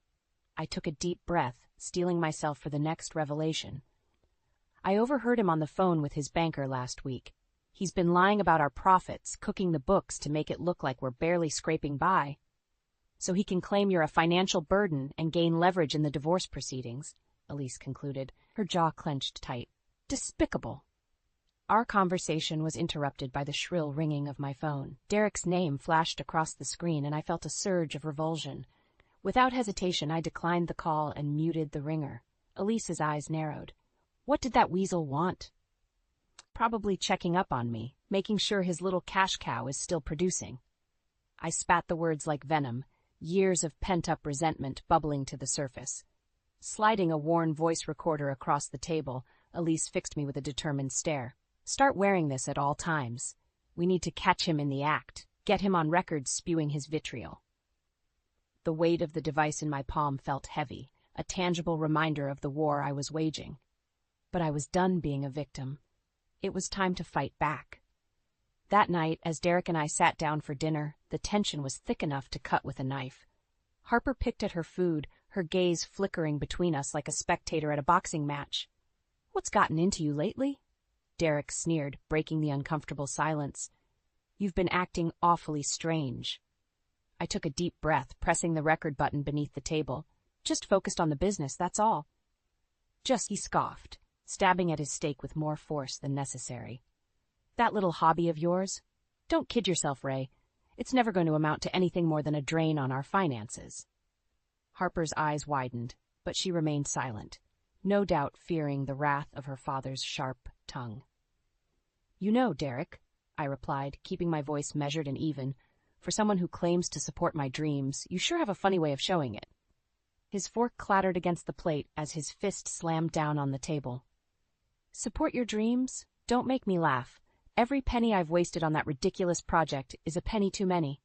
I took a deep breath, steeling myself for the next revelation. "I overheard him on the phone with his banker last week. He's been lying about our profits, cooking the books to make it look like we're barely scraping by, so he can claim you're a financial burden and gain leverage in the divorce proceedings," Elise concluded, her jaw clenched tight. "Despicable." Our conversation was interrupted by the shrill ringing of my phone. Derek's name flashed across the screen, and I felt a surge of revulsion. Without hesitation, I declined the call and muted the ringer. Elise's eyes narrowed. What did that weasel want? Probably checking up on me, making sure his little cash cow is still producing. I spat the words like venom, years of pent-up resentment bubbling to the surface. Sliding a worn voice recorder across the table, Elise fixed me with a determined stare. "Start wearing this at all times. We need to catch him in the act, get him on record spewing his vitriol." The weight of the device in my palm felt heavy, a tangible reminder of the war I was waging. But I was done being a victim. It was time to fight back. That night, as Derek and I sat down for dinner, the tension was thick enough to cut with a knife. Harper picked at her food, her gaze flickering between us like a spectator at a boxing match. "What's gotten into you lately?" Derek sneered, breaking the uncomfortable silence. "You've been acting awfully strange." I took a deep breath, pressing the record button beneath the table. "Just focused on the business, that's all." "Just," he scoffed, stabbing at his steak with more force than necessary. "That little hobby of yours? Don't kid yourself, Ray. It's never going to amount to anything more than a drain on our finances." Harper's eyes widened. but she remained silent, no doubt fearing the wrath of her father's sharp tongue. "You know, Derek," I replied, keeping my voice measured and even, "for someone who claims to support my dreams, you sure have a funny way of showing it." His fork clattered against the plate as his fist slammed down on the table. "Support your dreams? Don't make me laugh. Every penny I've wasted on that ridiculous project is a penny too many."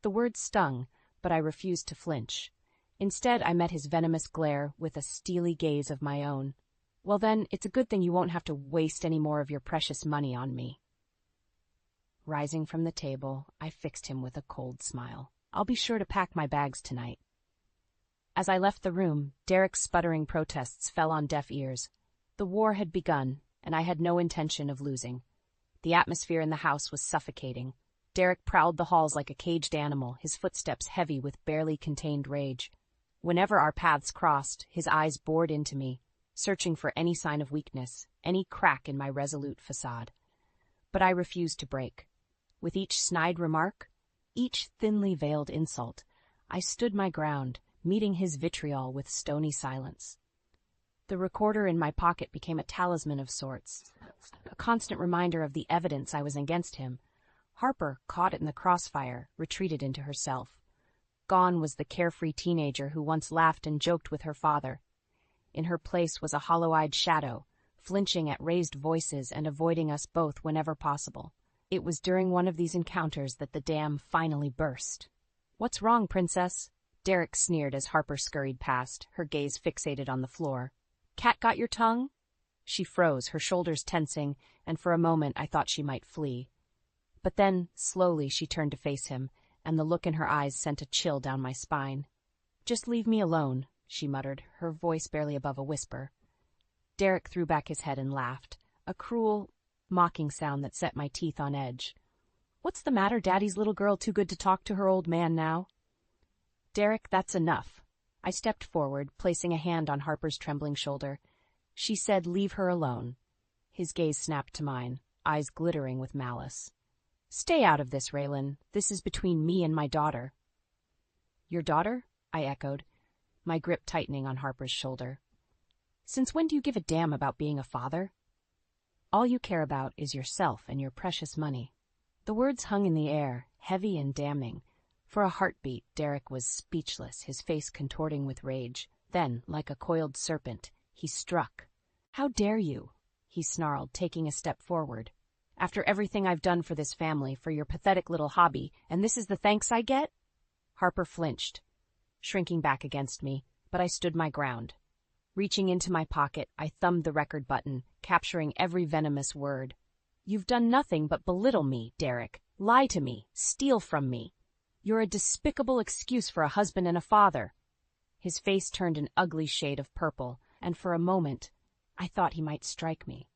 The words stung, but I refused to flinch. Instead, I met his venomous glare with a steely gaze of my own. "Well then, it's a good thing you won't have to waste any more of your precious money on me." Rising from the table, I fixed him with a cold smile. "I'll be sure to pack my bags tonight." As I left the room, Derek's sputtering protests fell on deaf ears. The war had begun, and I had no intention of losing. The atmosphere in the house was suffocating. Derek prowled the halls like a caged animal, his footsteps heavy with barely contained rage. Whenever our paths crossed, his eyes bored into me, searching for any sign of weakness, any crack in my resolute facade. But I refused to break. With each snide remark, each thinly veiled insult, I stood my ground, meeting his vitriol with stony silence. The recorder in my pocket became a talisman of sorts, a constant reminder of the evidence I was against him. Harper, caught in the crossfire, retreated into herself. Gone was the carefree teenager who once laughed and joked with her father. In her place was a hollow-eyed shadow, flinching at raised voices and avoiding us both whenever possible. It was during one of these encounters that the dam finally burst. "What's wrong, Princess?" Derek sneered as Harper scurried past, her gaze fixated on the floor. "Cat got your tongue?" She froze, her shoulders tensing, and for a moment I thought she might flee. But then, slowly, she turned to face him, and the look in her eyes sent a chill down my spine. "Just leave me alone," she muttered, her voice barely above a whisper. Derek threw back his head and laughed, a cruel, mocking sound that set my teeth on edge. "What's the matter, Daddy's little girl too good to talk to her old man now?" "Derek, that's enough." I stepped forward, placing a hand on Harper's trembling shoulder. She said, "Leave her alone." His gaze snapped to mine, eyes glittering with malice. "Stay out of this, Raylan. This is between me and my daughter." "Your daughter?" I echoed, my grip tightening on Harper's shoulder. "Since when do you give a damn about being a father? All you care about is yourself and your precious money." The words hung in the air, heavy and damning. For a heartbeat, Derek was speechless, his face contorting with rage. Then, like a coiled serpent, he struck. "How dare you?" he snarled, taking a step forward. "After everything I've done for this family, for your pathetic little hobby, and this is the thanks I get?" Harper flinched, shrinking back against me, but I stood my ground. Reaching into my pocket, I thumbed the record button, capturing every venomous word. "You've done nothing but belittle me, Derek, lie to me, steal from me. You're a despicable excuse for a husband and a father." His face turned an ugly shade of purple, and for a moment, I thought he might strike me.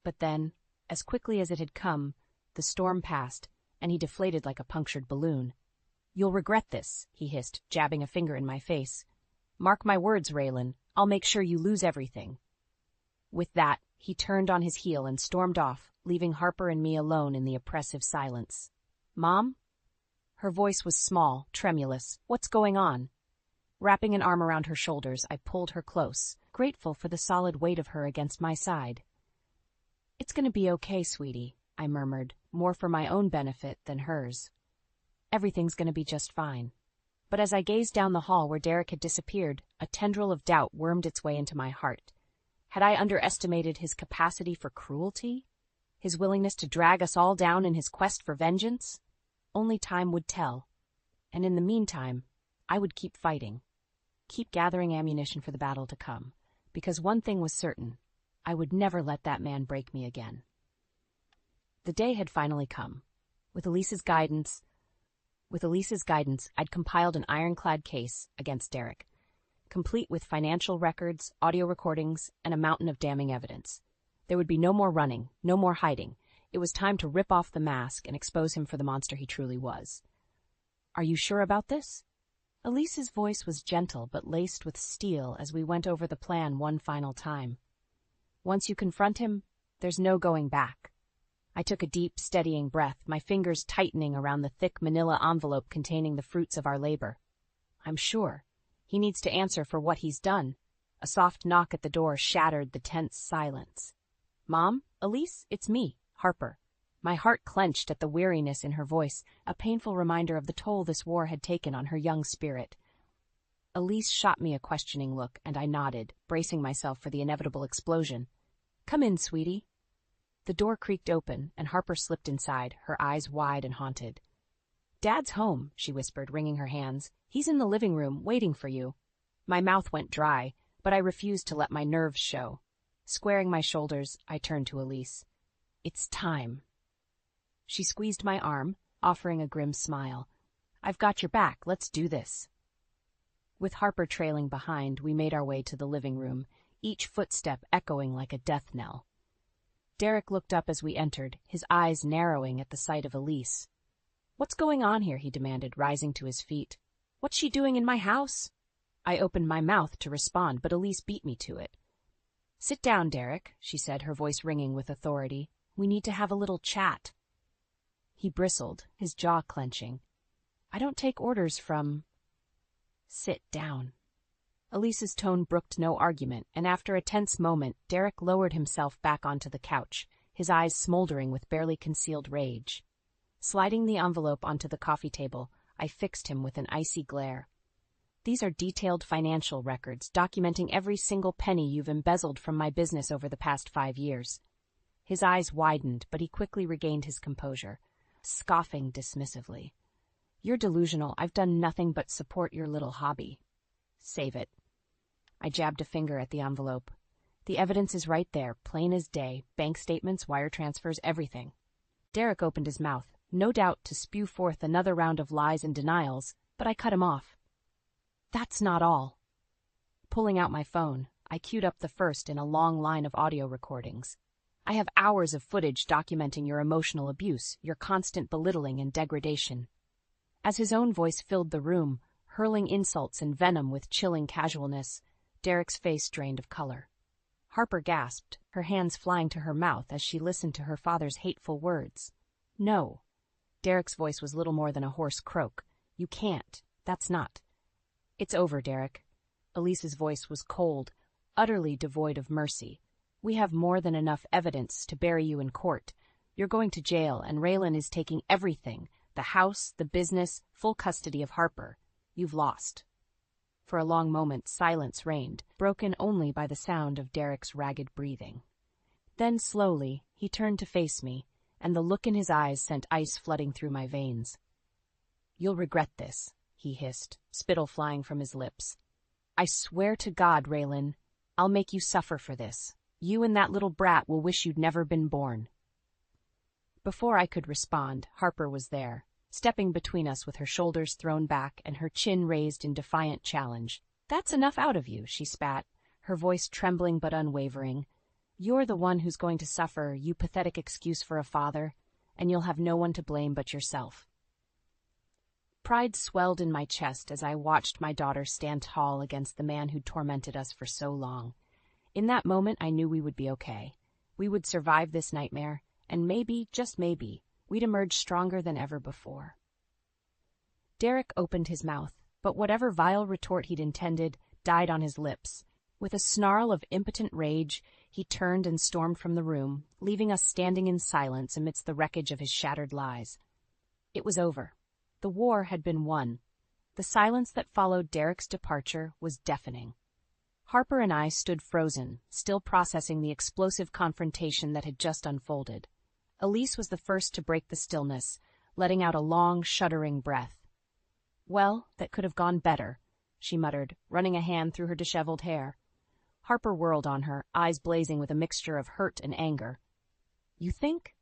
But then, as quickly as it had come, the storm passed, and he deflated like a punctured balloon. "You'll regret this," he hissed, jabbing a finger in my face. "Mark my words, Raylan, I'll make sure you lose everything." With that, he turned on his heel and stormed off, leaving Harper and me alone in the oppressive silence. "Mom?" Her voice was small, tremulous. "What's going on?" Wrapping an arm around her shoulders, I pulled her close, grateful for the solid weight of her against my side. "It's going to be okay, sweetie," I murmured, more for my own benefit than hers. "Everything's going to be just fine." But as I gazed down the hall where Derek had disappeared, a tendril of doubt wormed its way into my heart. Had I underestimated his capacity for cruelty? His willingness to drag us all down in his quest for vengeance? Only time would tell. And in the meantime, I would keep fighting. Keep gathering ammunition for the battle to come. Because one thing was certain. I would never let that man break me again. The day had finally come. With Elise's guidance, I'd compiled an ironclad case against Derek, complete with financial records, audio recordings, and a mountain of damning evidence. There would be no more running, no more hiding. It was time to rip off the mask and expose him for the monster he truly was. "Are you sure about this?" Elise's voice was gentle but laced with steel as we went over the plan one final time. "Once you confront him, there's no going back." I took a deep, steadying breath, my fingers tightening around the thick manila envelope containing the fruits of our labor. "I'm sure," He needs to answer for what he's done. A soft knock at the door shattered the tense silence. Mom? Elise? It's me, Harper. My heart clenched at the weariness in her voice, a painful reminder of the toll this war had taken on her young spirit. Elise shot me a questioning look, and I nodded, bracing myself for the inevitable explosion. Come in, sweetie. The door creaked open, and Harper slipped inside, her eyes wide and haunted. Dad's home, she whispered, wringing her hands. He's in the living room, waiting for you. My mouth went dry, but I refused to let my nerves show. Squaring my shoulders, I turned to Elise. It's time. She squeezed my arm, offering a grim smile. I've got your back, let's do this. With Harper trailing behind, we made our way to the living room, each footstep echoing like a death knell. Derek looked up as we entered, his eyes narrowing at the sight of Elise. What's going on here? He demanded, rising to his feet. What's she doing in my house? I opened my mouth to respond, but Elise beat me to it. Sit down, Derek, she said, her voice ringing with authority. We need to have a little chat. He bristled, his jaw clenching. I don't take orders from... Sit down. Elise's tone brooked no argument, and after a tense moment, Derek lowered himself back onto the couch, his eyes smoldering with barely concealed rage. Sliding the envelope onto the coffee table, I fixed him with an icy glare. These are detailed financial records documenting every single penny you've embezzled from my business over the past 5 years. His eyes widened, but he quickly regained his composure, scoffing dismissively. You're delusional. I've done nothing but support your little hobby. Save it. I jabbed a finger at the envelope. The evidence is right there, plain as day, bank statements, wire transfers, everything. Derek opened his mouth, no doubt to spew forth another round of lies and denials, but I cut him off. That's not all. Pulling out my phone, I queued up the first in a long line of audio recordings. I have hours of footage documenting your emotional abuse, your constant belittling and degradation. As his own voice filled the room, hurling insults and venom with chilling casualness, Derek's face drained of color. Harper gasped, her hands flying to her mouth as she listened to her father's hateful words. No. Derek's voice was little more than a hoarse croak. You can't. That's not. It's over, Derek. Elise's voice was cold, utterly devoid of mercy. We have more than enough evidence to bury you in court. You're going to jail, and Raylan is taking everything. The house, the business, full custody of Harper. You've lost. For a long moment, silence reigned, broken only by the sound of Derek's ragged breathing. Then, slowly, he turned to face me, and the look in his eyes sent ice flooding through my veins. You'll regret this, he hissed, spittle flying from his lips. I swear to God, Raylan, I'll make you suffer for this. You and that little brat will wish you'd never been born. Before I could respond, Harper was there, stepping between us with her shoulders thrown back and her chin raised in defiant challenge. That's enough out of you, she spat, her voice trembling but unwavering. You're the one who's going to suffer, you pathetic excuse for a father, and you'll have no one to blame but yourself. Pride swelled in my chest as I watched my daughter stand tall against the man who'd tormented us for so long. In that moment, I knew we would be okay. We would survive this nightmare, and maybe, just maybe, we'd emerge stronger than ever before. Derek opened his mouth, but whatever vile retort he'd intended died on his lips. With a snarl of impotent rage, he turned and stormed from the room, leaving us standing in silence amidst the wreckage of his shattered lies. It was over. The war had been won. The silence that followed Derek's departure was deafening. Harper and I stood frozen, still processing the explosive confrontation that had just unfolded. Elise was the first to break the stillness, letting out a long, shuddering breath. Well, that could have gone better, she muttered, running a hand through her disheveled hair. Harper whirled on her, eyes blazing with a mixture of hurt and anger. You think?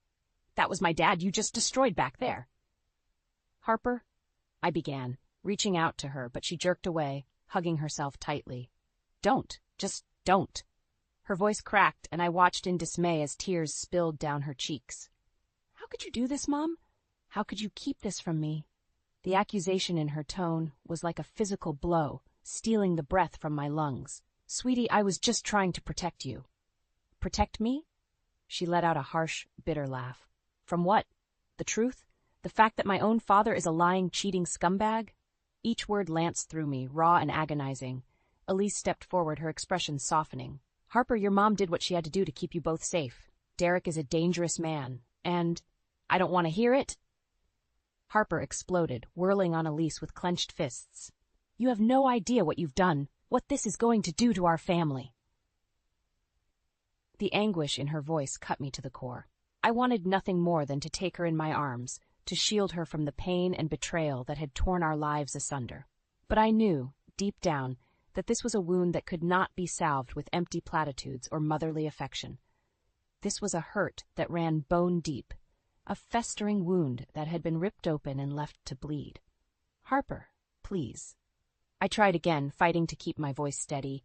That was my dad you just destroyed back there. Harper, I began, reaching out to her, but she jerked away, hugging herself tightly. Don't. Just don't. Her voice cracked, and I watched in dismay as tears spilled down her cheeks. How could you do this, Mom? How could you keep this from me? The accusation in her tone was like a physical blow, stealing the breath from my lungs. Sweetie, I was just trying to protect you. Protect me? She let out a harsh, bitter laugh. From what? The truth? The fact that my own father is a lying, cheating scumbag? Each word lanced through me, raw and agonizing. Elise stepped forward, her expression softening. Harper, your mom did what she had to do to keep you both safe. Derek is a dangerous man, and I don't want to hear it. Harper exploded, whirling on Elise with clenched fists. You have no idea what you've done, what this is going to do to our family. The anguish in her voice cut me to the core. I wanted nothing more than to take her in my arms, to shield her from the pain and betrayal that had torn our lives asunder. But I knew, deep down, that this was a wound that could not be salved with empty platitudes or motherly affection. This was a hurt that ran bone deep, a festering wound that had been ripped open and left to bleed. Harper, please. I tried again, fighting to keep my voice steady.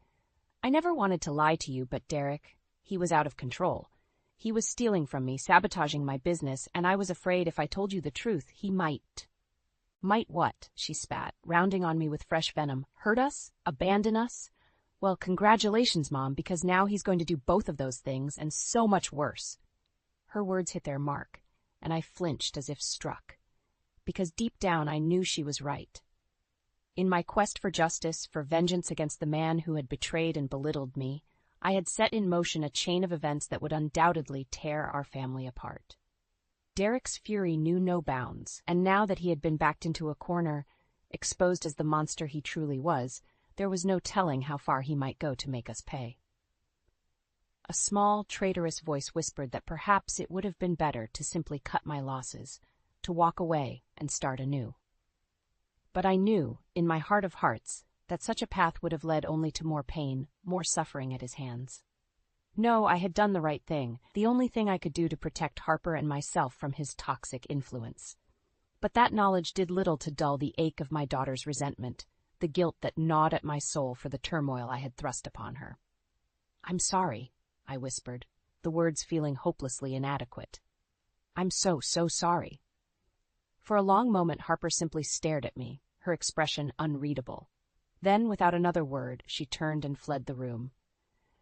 I never wanted to lie to you, but Derek, he was out of control. He was stealing from me, sabotaging my business, and I was afraid if I told you the truth, he might. Might what? She spat, rounding on me with fresh venom. Hurt us? Abandon us? Well, congratulations, Mom, because now he's going to do both of those things, and so much worse. Her words hit their mark, and I flinched as if struck, because deep down I knew she was right. In my quest for justice, for vengeance against the man who had betrayed and belittled me, I had set in motion a chain of events that would undoubtedly tear our family apart. Derek's fury knew no bounds, and now that he had been backed into a corner, exposed as the monster he truly was, there was no telling how far he might go to make us pay. A small, traitorous voice whispered that perhaps it would have been better to simply cut my losses, to walk away and start anew. But I knew, in my heart of hearts, that such a path would have led only to more pain, more suffering at his hands. No, I had done the right thing, the only thing I could do to protect Harper and myself from his toxic influence. But that knowledge did little to dull the ache of my daughter's resentment, the guilt that gnawed at my soul for the turmoil I had thrust upon her. I'm sorry, I whispered, the words feeling hopelessly inadequate. I'm so sorry. For a long moment Harper simply stared at me, her expression unreadable. Then, without another word, she turned and fled the room,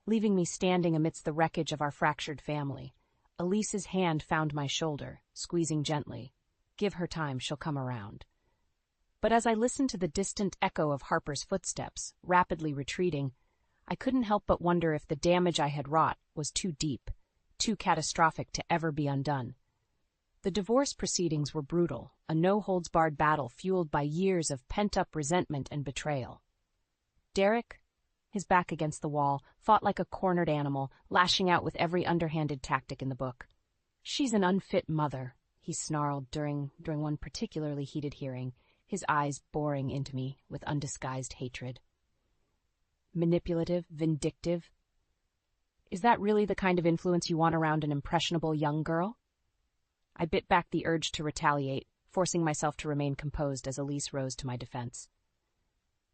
leaving me standing amidst the wreckage of our fractured family. Elise's hand found my shoulder, squeezing gently. Give her time, she'll come around. But as I listened to the distant echo of Harper's footsteps, rapidly retreating, I couldn't help but wonder if the damage I had wrought was too deep, too catastrophic to ever be undone. The divorce proceedings were brutal, a no-holds-barred battle fueled by years of pent-up resentment and betrayal. Derek, his back against the wall, fought like a cornered animal, lashing out with every underhanded tactic in the book. She's an unfit mother, he snarled during one particularly heated hearing, his eyes boring into me with undisguised hatred. Manipulative, vindictive. Is that really the kind of influence you want around an impressionable young girl? I bit back the urge to retaliate, forcing myself to remain composed as Elise rose to my defense.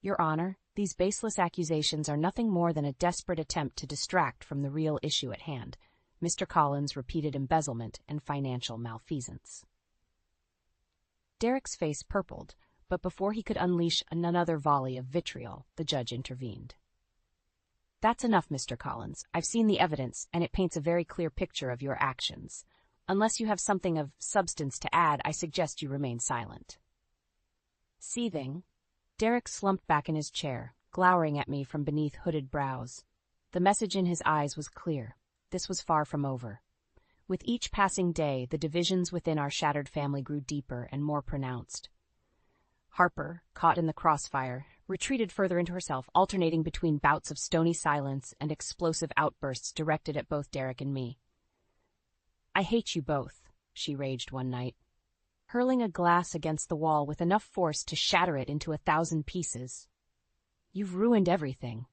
Your Honor, these baseless accusations are nothing more than a desperate attempt to distract from the real issue at hand, Mr. Collins' repeated embezzlement and financial malfeasance. Derek's face purpled, but before he could unleash another volley of vitriol, the judge intervened. That's enough, Mr. Collins. I've seen the evidence, and it paints a very clear picture of your actions. Unless you have something of substance to add, I suggest you remain silent. Seething, Derek slumped back in his chair, glowering at me from beneath hooded brows. The message in his eyes was clear. This was far from over. With each passing day, the divisions within our shattered family grew deeper and more pronounced. Harper, caught in the crossfire, retreated further into herself, alternating between bouts of stony silence and explosive outbursts directed at both Derek and me. I hate you both, she raged one night, hurling a glass against the wall with enough force to shatter it into 1,000 pieces. You've ruined everything.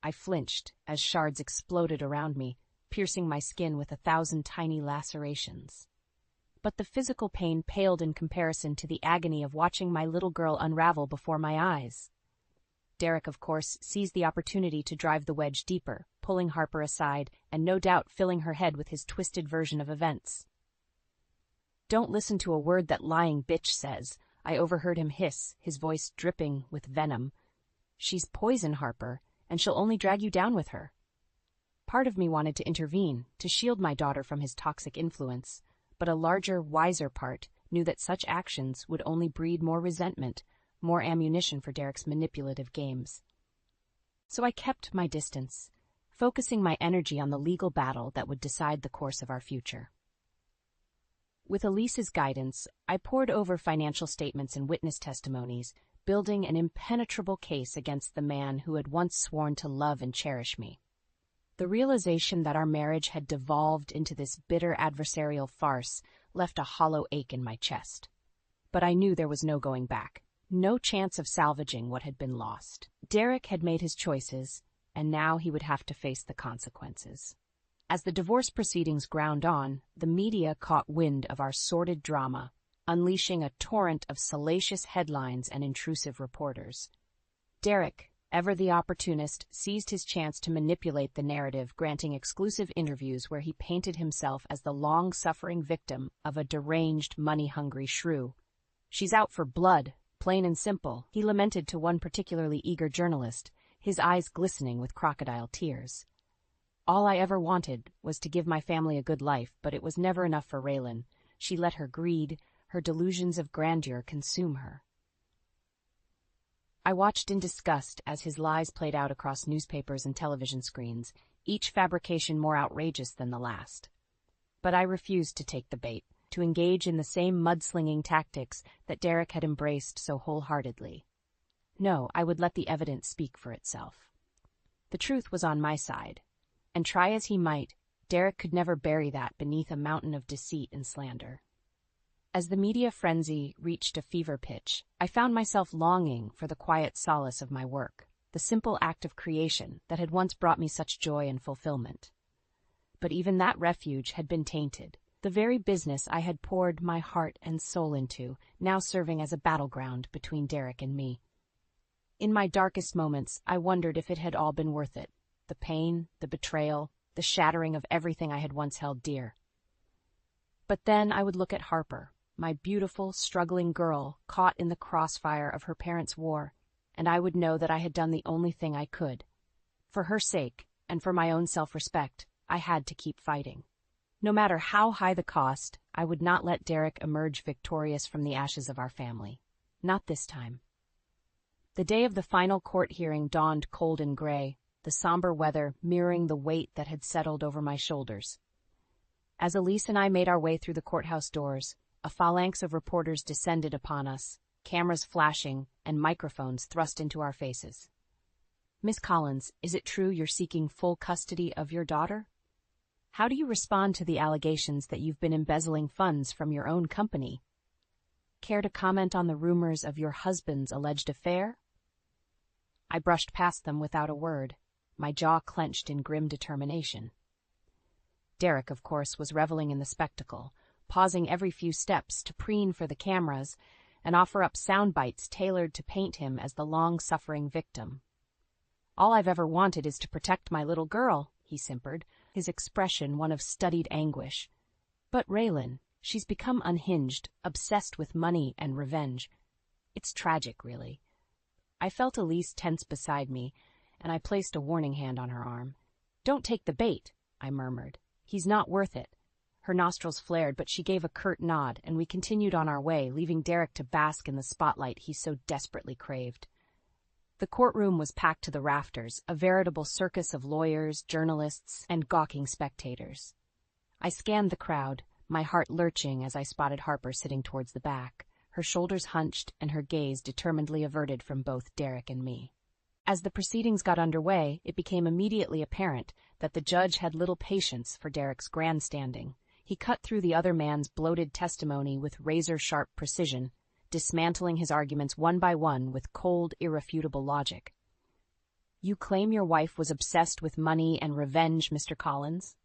I flinched as shards exploded around me, piercing my skin with 1,000 tiny lacerations. But the physical pain paled in comparison to the agony of watching my little girl unravel before my eyes. Derek, of course, seized the opportunity to drive the wedge deeper, pulling Harper aside and no doubt filling her head with his twisted version of events. Don't listen to a word that lying bitch says, I overheard him hiss, his voice dripping with venom. She's poison, Harper, and she'll only drag you down with her. Part of me wanted to intervene, to shield my daughter from his toxic influence, but a larger, wiser part knew that such actions would only breed more resentment, more ammunition for Derek's manipulative games. So I kept my distance, focusing my energy on the legal battle that would decide the course of our future. With Elise's guidance, I pored over financial statements and witness testimonies, building an impenetrable case against the man who had once sworn to love and cherish me. The realization that our marriage had devolved into this bitter adversarial farce left a hollow ache in my chest. But I knew there was no going back, no chance of salvaging what had been lost. Derek had made his choices, and now he would have to face the consequences. As the divorce proceedings ground on, the media caught wind of our sordid drama, unleashing a torrent of salacious headlines and intrusive reporters. Derek, ever the opportunist, seized his chance to manipulate the narrative, granting exclusive interviews where he painted himself as the long-suffering victim of a deranged, money-hungry shrew. "She's out for blood, plain and simple," he lamented to one particularly eager journalist, his eyes glistening with crocodile tears. "All I ever wanted was to give my family a good life, but it was never enough for Raylan. She let her greed, her delusions of grandeur consume her." I watched in disgust as his lies played out across newspapers and television screens, each fabrication more outrageous than the last. But I refused to take the bait, to engage in the same mudslinging tactics that Derek had embraced so wholeheartedly. No, I would let the evidence speak for itself. The truth was on my side, and try as he might, Derek could never bury that beneath a mountain of deceit and slander. As the media frenzy reached a fever pitch, I found myself longing for the quiet solace of my work, the simple act of creation that had once brought me such joy and fulfillment. But even that refuge had been tainted, the very business I had poured my heart and soul into, now serving as a battleground between Derek and me. In my darkest moments, I wondered if it had all been worth it, the pain, the betrayal, the shattering of everything I had once held dear. But then I would look at Harper, my beautiful, struggling girl caught in the crossfire of her parents' war, and I would know that I had done the only thing I could. For her sake, and for my own self-respect, I had to keep fighting. No matter how high the cost, I would not let Derek emerge victorious from the ashes of our family. Not this time. The day of the final court hearing dawned cold and gray, the somber weather mirroring the weight that had settled over my shoulders. As Elise and I made our way through the courthouse doors, a phalanx of reporters descended upon us, cameras flashing and microphones thrust into our faces. "Miss Collins, is it true you're seeking full custody of your daughter? How do you respond to the allegations that you've been embezzling funds from your own company? Care to comment on the rumors of your husband's alleged affair?" I brushed past them without a word, my jaw clenched in grim determination. Derek, of course, was reveling in the spectacle, pausing every few steps to preen for the cameras and offer up sound bites tailored to paint him as the long-suffering victim. "All I've ever wanted is to protect my little girl," he simpered, his expression one of studied anguish. "But Raylan, she's become unhinged, obsessed with money and revenge. It's tragic, really." I felt Elise tense beside me, and I placed a warning hand on her arm. "Don't take the bait," I murmured. "He's not worth it." Her nostrils flared, but she gave a curt nod, and we continued on our way, leaving Derek to bask in the spotlight he so desperately craved. The courtroom was packed to the rafters, a veritable circus of lawyers, journalists, and gawking spectators. I scanned the crowd, my heart lurching as I spotted Harper sitting towards the back, her shoulders hunched and her gaze determinedly averted from both Derek and me. As the proceedings got underway, it became immediately apparent that the judge had little patience for Derek's grandstanding. He cut through the other man's bloated testimony with razor-sharp precision, dismantling his arguments one by one with cold, irrefutable logic. "You claim your wife was obsessed with money and revenge, Mr. Collins,"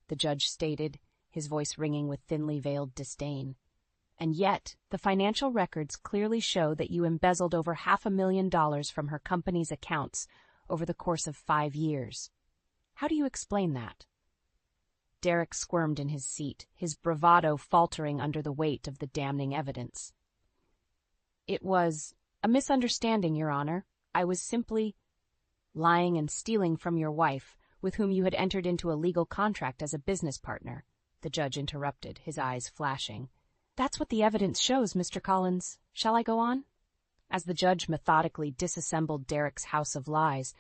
the judge stated, his voice ringing with thinly veiled disdain. "And yet, the financial records clearly show that you embezzled over $500,000 from her company's accounts over the course of 5 years. How do you explain that?" Derek squirmed in his seat, his bravado faltering under the weight of the damning evidence. "It was a misunderstanding, Your Honor. I was simply lying and stealing from your wife, with whom you had entered into a legal contract as a business partner," the judge interrupted, his eyes flashing. "That's what the evidence shows, Mr. Collins. Shall I go on?" As the judge methodically disassembled Derek's house of lies,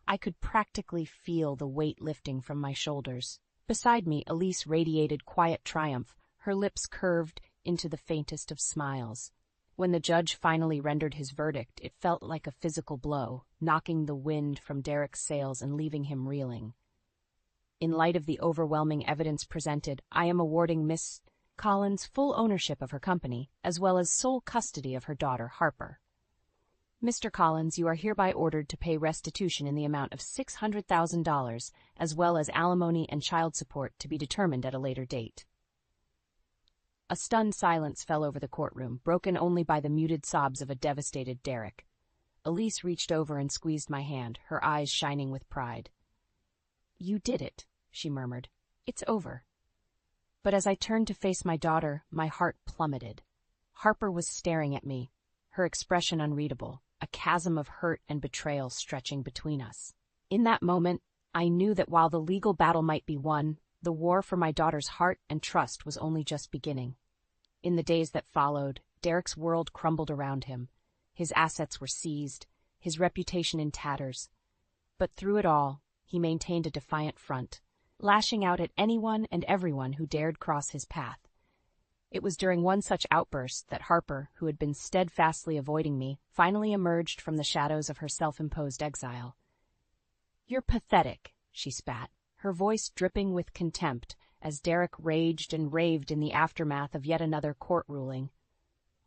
I could practically feel the weight lifting from my shoulders. Beside me, Elise radiated quiet triumph, her lips curved into the faintest of smiles. When the judge finally rendered his verdict, it felt like a physical blow, knocking the wind from Derek's sails and leaving him reeling. In light of the overwhelming evidence presented, I am awarding Miss Collins full ownership of her company, as well as sole custody of her daughter, Harper. Mr. Collins, you are hereby ordered to pay restitution in the amount of $600,000, as well as alimony and child support to be determined at a later date. A stunned silence fell over the courtroom, broken only by the muted sobs of a devastated Derek. Elise reached over and squeezed my hand, her eyes shining with pride. "You did it," she murmured. "It's over." But as I turned to face my daughter, my heart plummeted. Harper was staring at me, her expression unreadable, a chasm of hurt and betrayal stretching between us. In that moment, I knew that while the legal battle might be won, the war for my daughter's heart and trust was only just beginning. In the days that followed, Derek's world crumbled around him. His assets were seized, his reputation in tatters. But through it all, he maintained a defiant front, lashing out at anyone and everyone who dared cross his path. It was during one such outburst that Harper, who had been steadfastly avoiding me, finally emerged from the shadows of her self-imposed exile. "You're pathetic," she spat, her voice dripping with contempt as Derek raged and raved in the aftermath of yet another court ruling.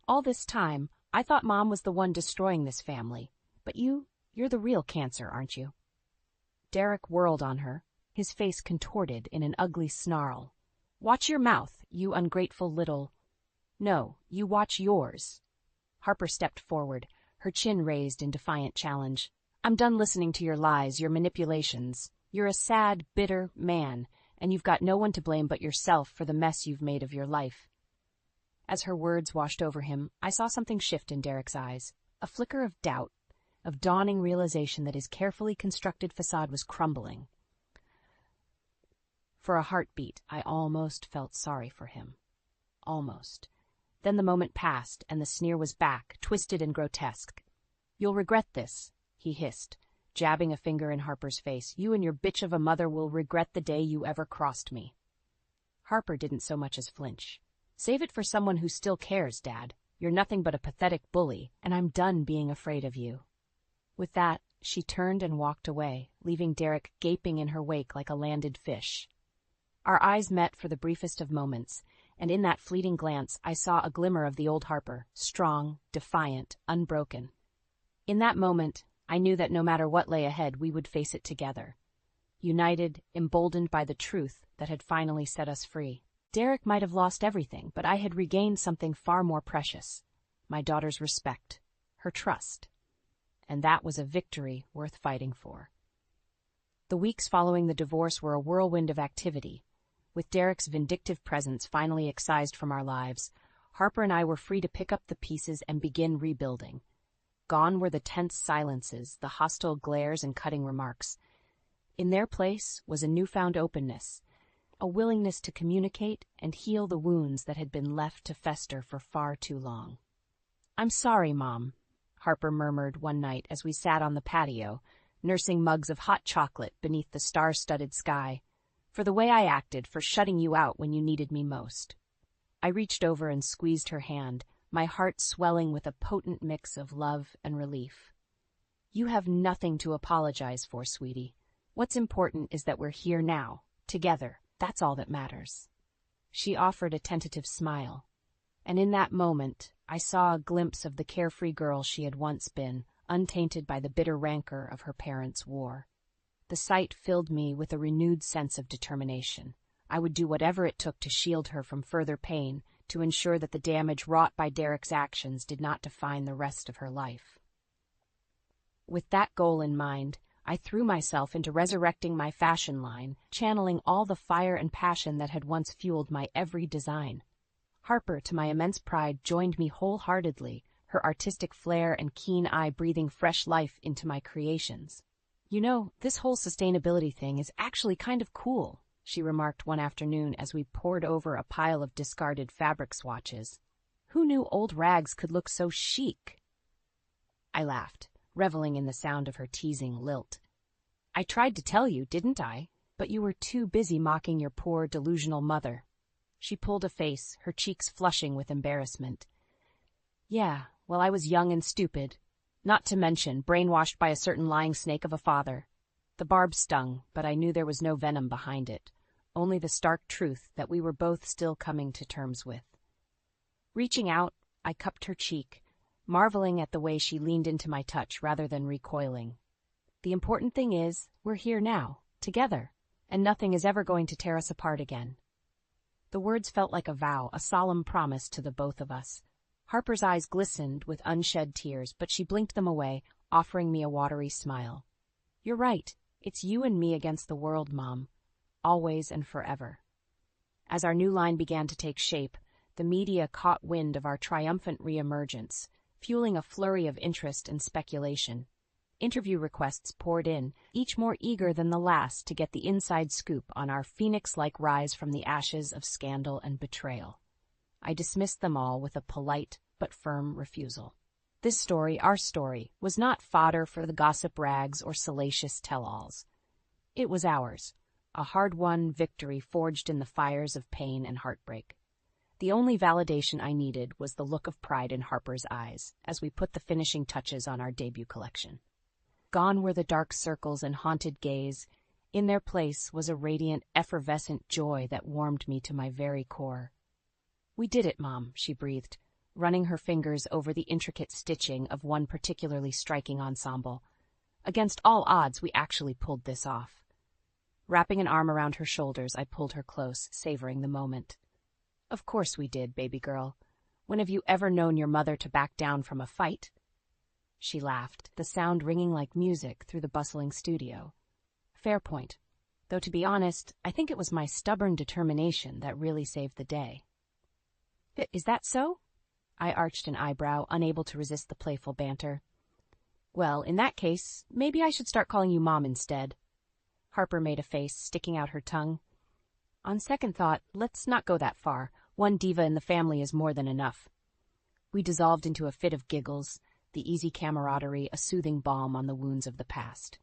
"All this time, I thought Mom was the one destroying this family, but you're the real cancer, aren't you?" Derek whirled on her, his face contorted in an ugly snarl. "Watch your mouth, you ungrateful little—" "No, you watch yours." Harper stepped forward, her chin raised in defiant challenge. "I'm done listening to your lies, your manipulations. You're a sad, bitter man, and you've got no one to blame but yourself for the mess you've made of your life." As her words washed over him, I saw something shift in Derek's eyes, a flicker of doubt, of dawning realization that his carefully constructed facade was crumbling. For a heartbeat, I almost felt sorry for him. Almost. Then the moment passed, and the sneer was back, twisted and grotesque. "You'll regret this," he hissed, jabbing a finger in Harper's face. "You and your bitch of a mother will regret the day you ever crossed me." Harper didn't so much as flinch. "Save it for someone who still cares, Dad. You're nothing but a pathetic bully, and I'm done being afraid of you." With that, she turned and walked away, leaving Derek gaping in her wake like a landed fish. Our eyes met for the briefest of moments, and in that fleeting glance I saw a glimmer of the old Harper, strong, defiant, unbroken. In that moment, I knew that no matter what lay ahead, we would face it together. United, emboldened by the truth that had finally set us free. Derek might have lost everything, but I had regained something far more precious. My daughter's respect, her trust. And that was a victory worth fighting for. The weeks following the divorce were a whirlwind of activity. With Derek's vindictive presence finally excised from our lives, Harper and I were free to pick up the pieces and begin rebuilding. Gone were the tense silences, the hostile glares and cutting remarks. In their place was a newfound openness, a willingness to communicate and heal the wounds that had been left to fester for far too long. "I'm sorry, Mom," Harper murmured one night as we sat on the patio, nursing mugs of hot chocolate beneath the star-studded sky, "for the way I acted, for shutting you out when you needed me most." I reached over and squeezed her hand, my heart swelling with a potent mix of love and relief. "You have nothing to apologize for, sweetie. What's important is that we're here now, together. That's all that matters." She offered a tentative smile, and in that moment, I saw a glimpse of the carefree girl she had once been, untainted by the bitter rancor of her parents' war. The sight filled me with a renewed sense of determination. I would do whatever it took to shield her from further pain, to ensure that the damage wrought by Derek's actions did not define the rest of her life. With that goal in mind, I threw myself into resurrecting my fashion line, channeling all the fire and passion that had once fueled my every design. Harper, to my immense pride, joined me wholeheartedly, her artistic flair and keen eye breathing fresh life into my creations. "You know, this whole sustainability thing is actually kind of cool," she remarked one afternoon as we pored over a pile of discarded fabric swatches. "Who knew old rags could look so chic?" I laughed, reveling in the sound of her teasing lilt. I tried to tell you, didn't I? But you were too busy mocking your poor, delusional mother. She pulled a face, her cheeks flushing with embarrassment. Yeah, well, I was young and stupid. Not to mention, brainwashed by a certain lying snake of a father. The barb stung, but I knew there was no venom behind it. Only the stark truth that we were both still coming to terms with. Reaching out, I cupped her cheek, marveling at the way she leaned into my touch rather than recoiling. The important thing is, we're here now, together, and nothing is ever going to tear us apart again. The words felt like a vow, a solemn promise to the both of us. Harper's eyes glistened with unshed tears, but she blinked them away, offering me a watery smile. You're right. It's you and me against the world, Mom. Always and forever. As our new line began to take shape, the media caught wind of our triumphant reemergence, fueling a flurry of interest and speculation. Interview requests poured in, each more eager than the last to get the inside scoop on our phoenix-like rise from the ashes of scandal and betrayal. I dismissed them all with a polite but firm refusal. This story, our story, was not fodder for the gossip rags or salacious tell-alls. It was ours, a hard-won victory forged in the fires of pain and heartbreak. The only validation I needed was the look of pride in Harper's eyes as we put the finishing touches on our debut collection. Gone were the dark circles and haunted gaze. In their place was a radiant, effervescent joy that warmed me to my very core. We did it, Mom, she breathed, running her fingers over the intricate stitching of one particularly striking ensemble. Against all odds, we actually pulled this off. Wrapping an arm around her shoulders, I pulled her close, savoring the moment. Of course we did, baby girl. When have you ever known your mother to back down from a fight? She laughed, the sound ringing like music through the bustling studio. Fair point. Though to be honest, I think it was my stubborn determination that really saved the day. Is that so? I arched an eyebrow, unable to resist the playful banter. Well, in that case, maybe I should start calling you Mom instead. Harper made a face, sticking out her tongue. On second thought, let's not go that far. One diva in the family is more than enough. We dissolved into a fit of giggles, the easy camaraderie a soothing balm on the wounds of the past.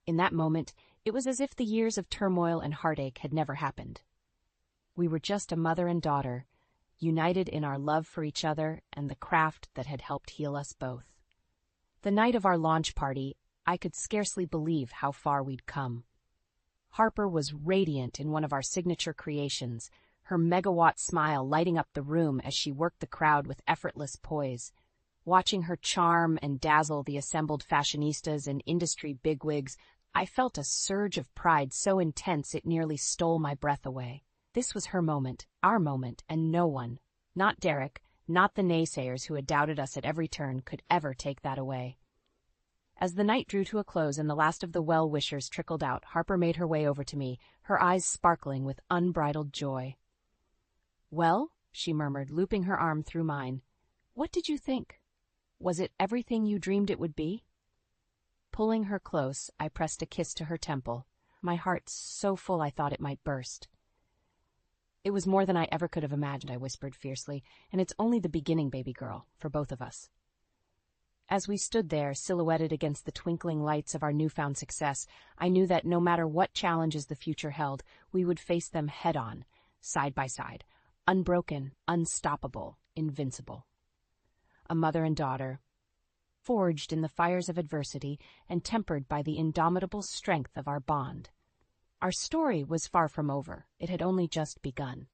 In that moment, it was as if the years of turmoil and heartache had never happened. We were just a mother and daughter, united in our love for each other and the craft that had helped heal us both. The night of our launch party, I could scarcely believe how far we'd come. Harper was radiant in one of our signature creations, her megawatt smile lighting up the room as she worked the crowd with effortless poise. Watching her charm and dazzle the assembled fashionistas and industry bigwigs, I felt a surge of pride so intense it nearly stole my breath away. This was her moment, our moment, and no one, not Derek, not the naysayers who had doubted us at every turn, could ever take that away. As the night drew to a close and the last of the well-wishers trickled out, Harper made her way over to me, her eyes sparkling with unbridled joy. Well, she murmured, looping her arm through mine, what did you think? Was it everything you dreamed it would be? Pulling her close, I pressed a kiss to her temple, my heart so full I thought it might burst. It was more than I ever could have imagined, I whispered fiercely, and it's only the beginning, baby girl, for both of us. As we stood there, silhouetted against the twinkling lights of our newfound success, I knew that no matter what challenges the future held, we would face them head-on, side by side, unbroken, unstoppable, invincible. A mother and daughter, forged in the fires of adversity and tempered by the indomitable strength of our bond. Our story was far from over. It had only just begun.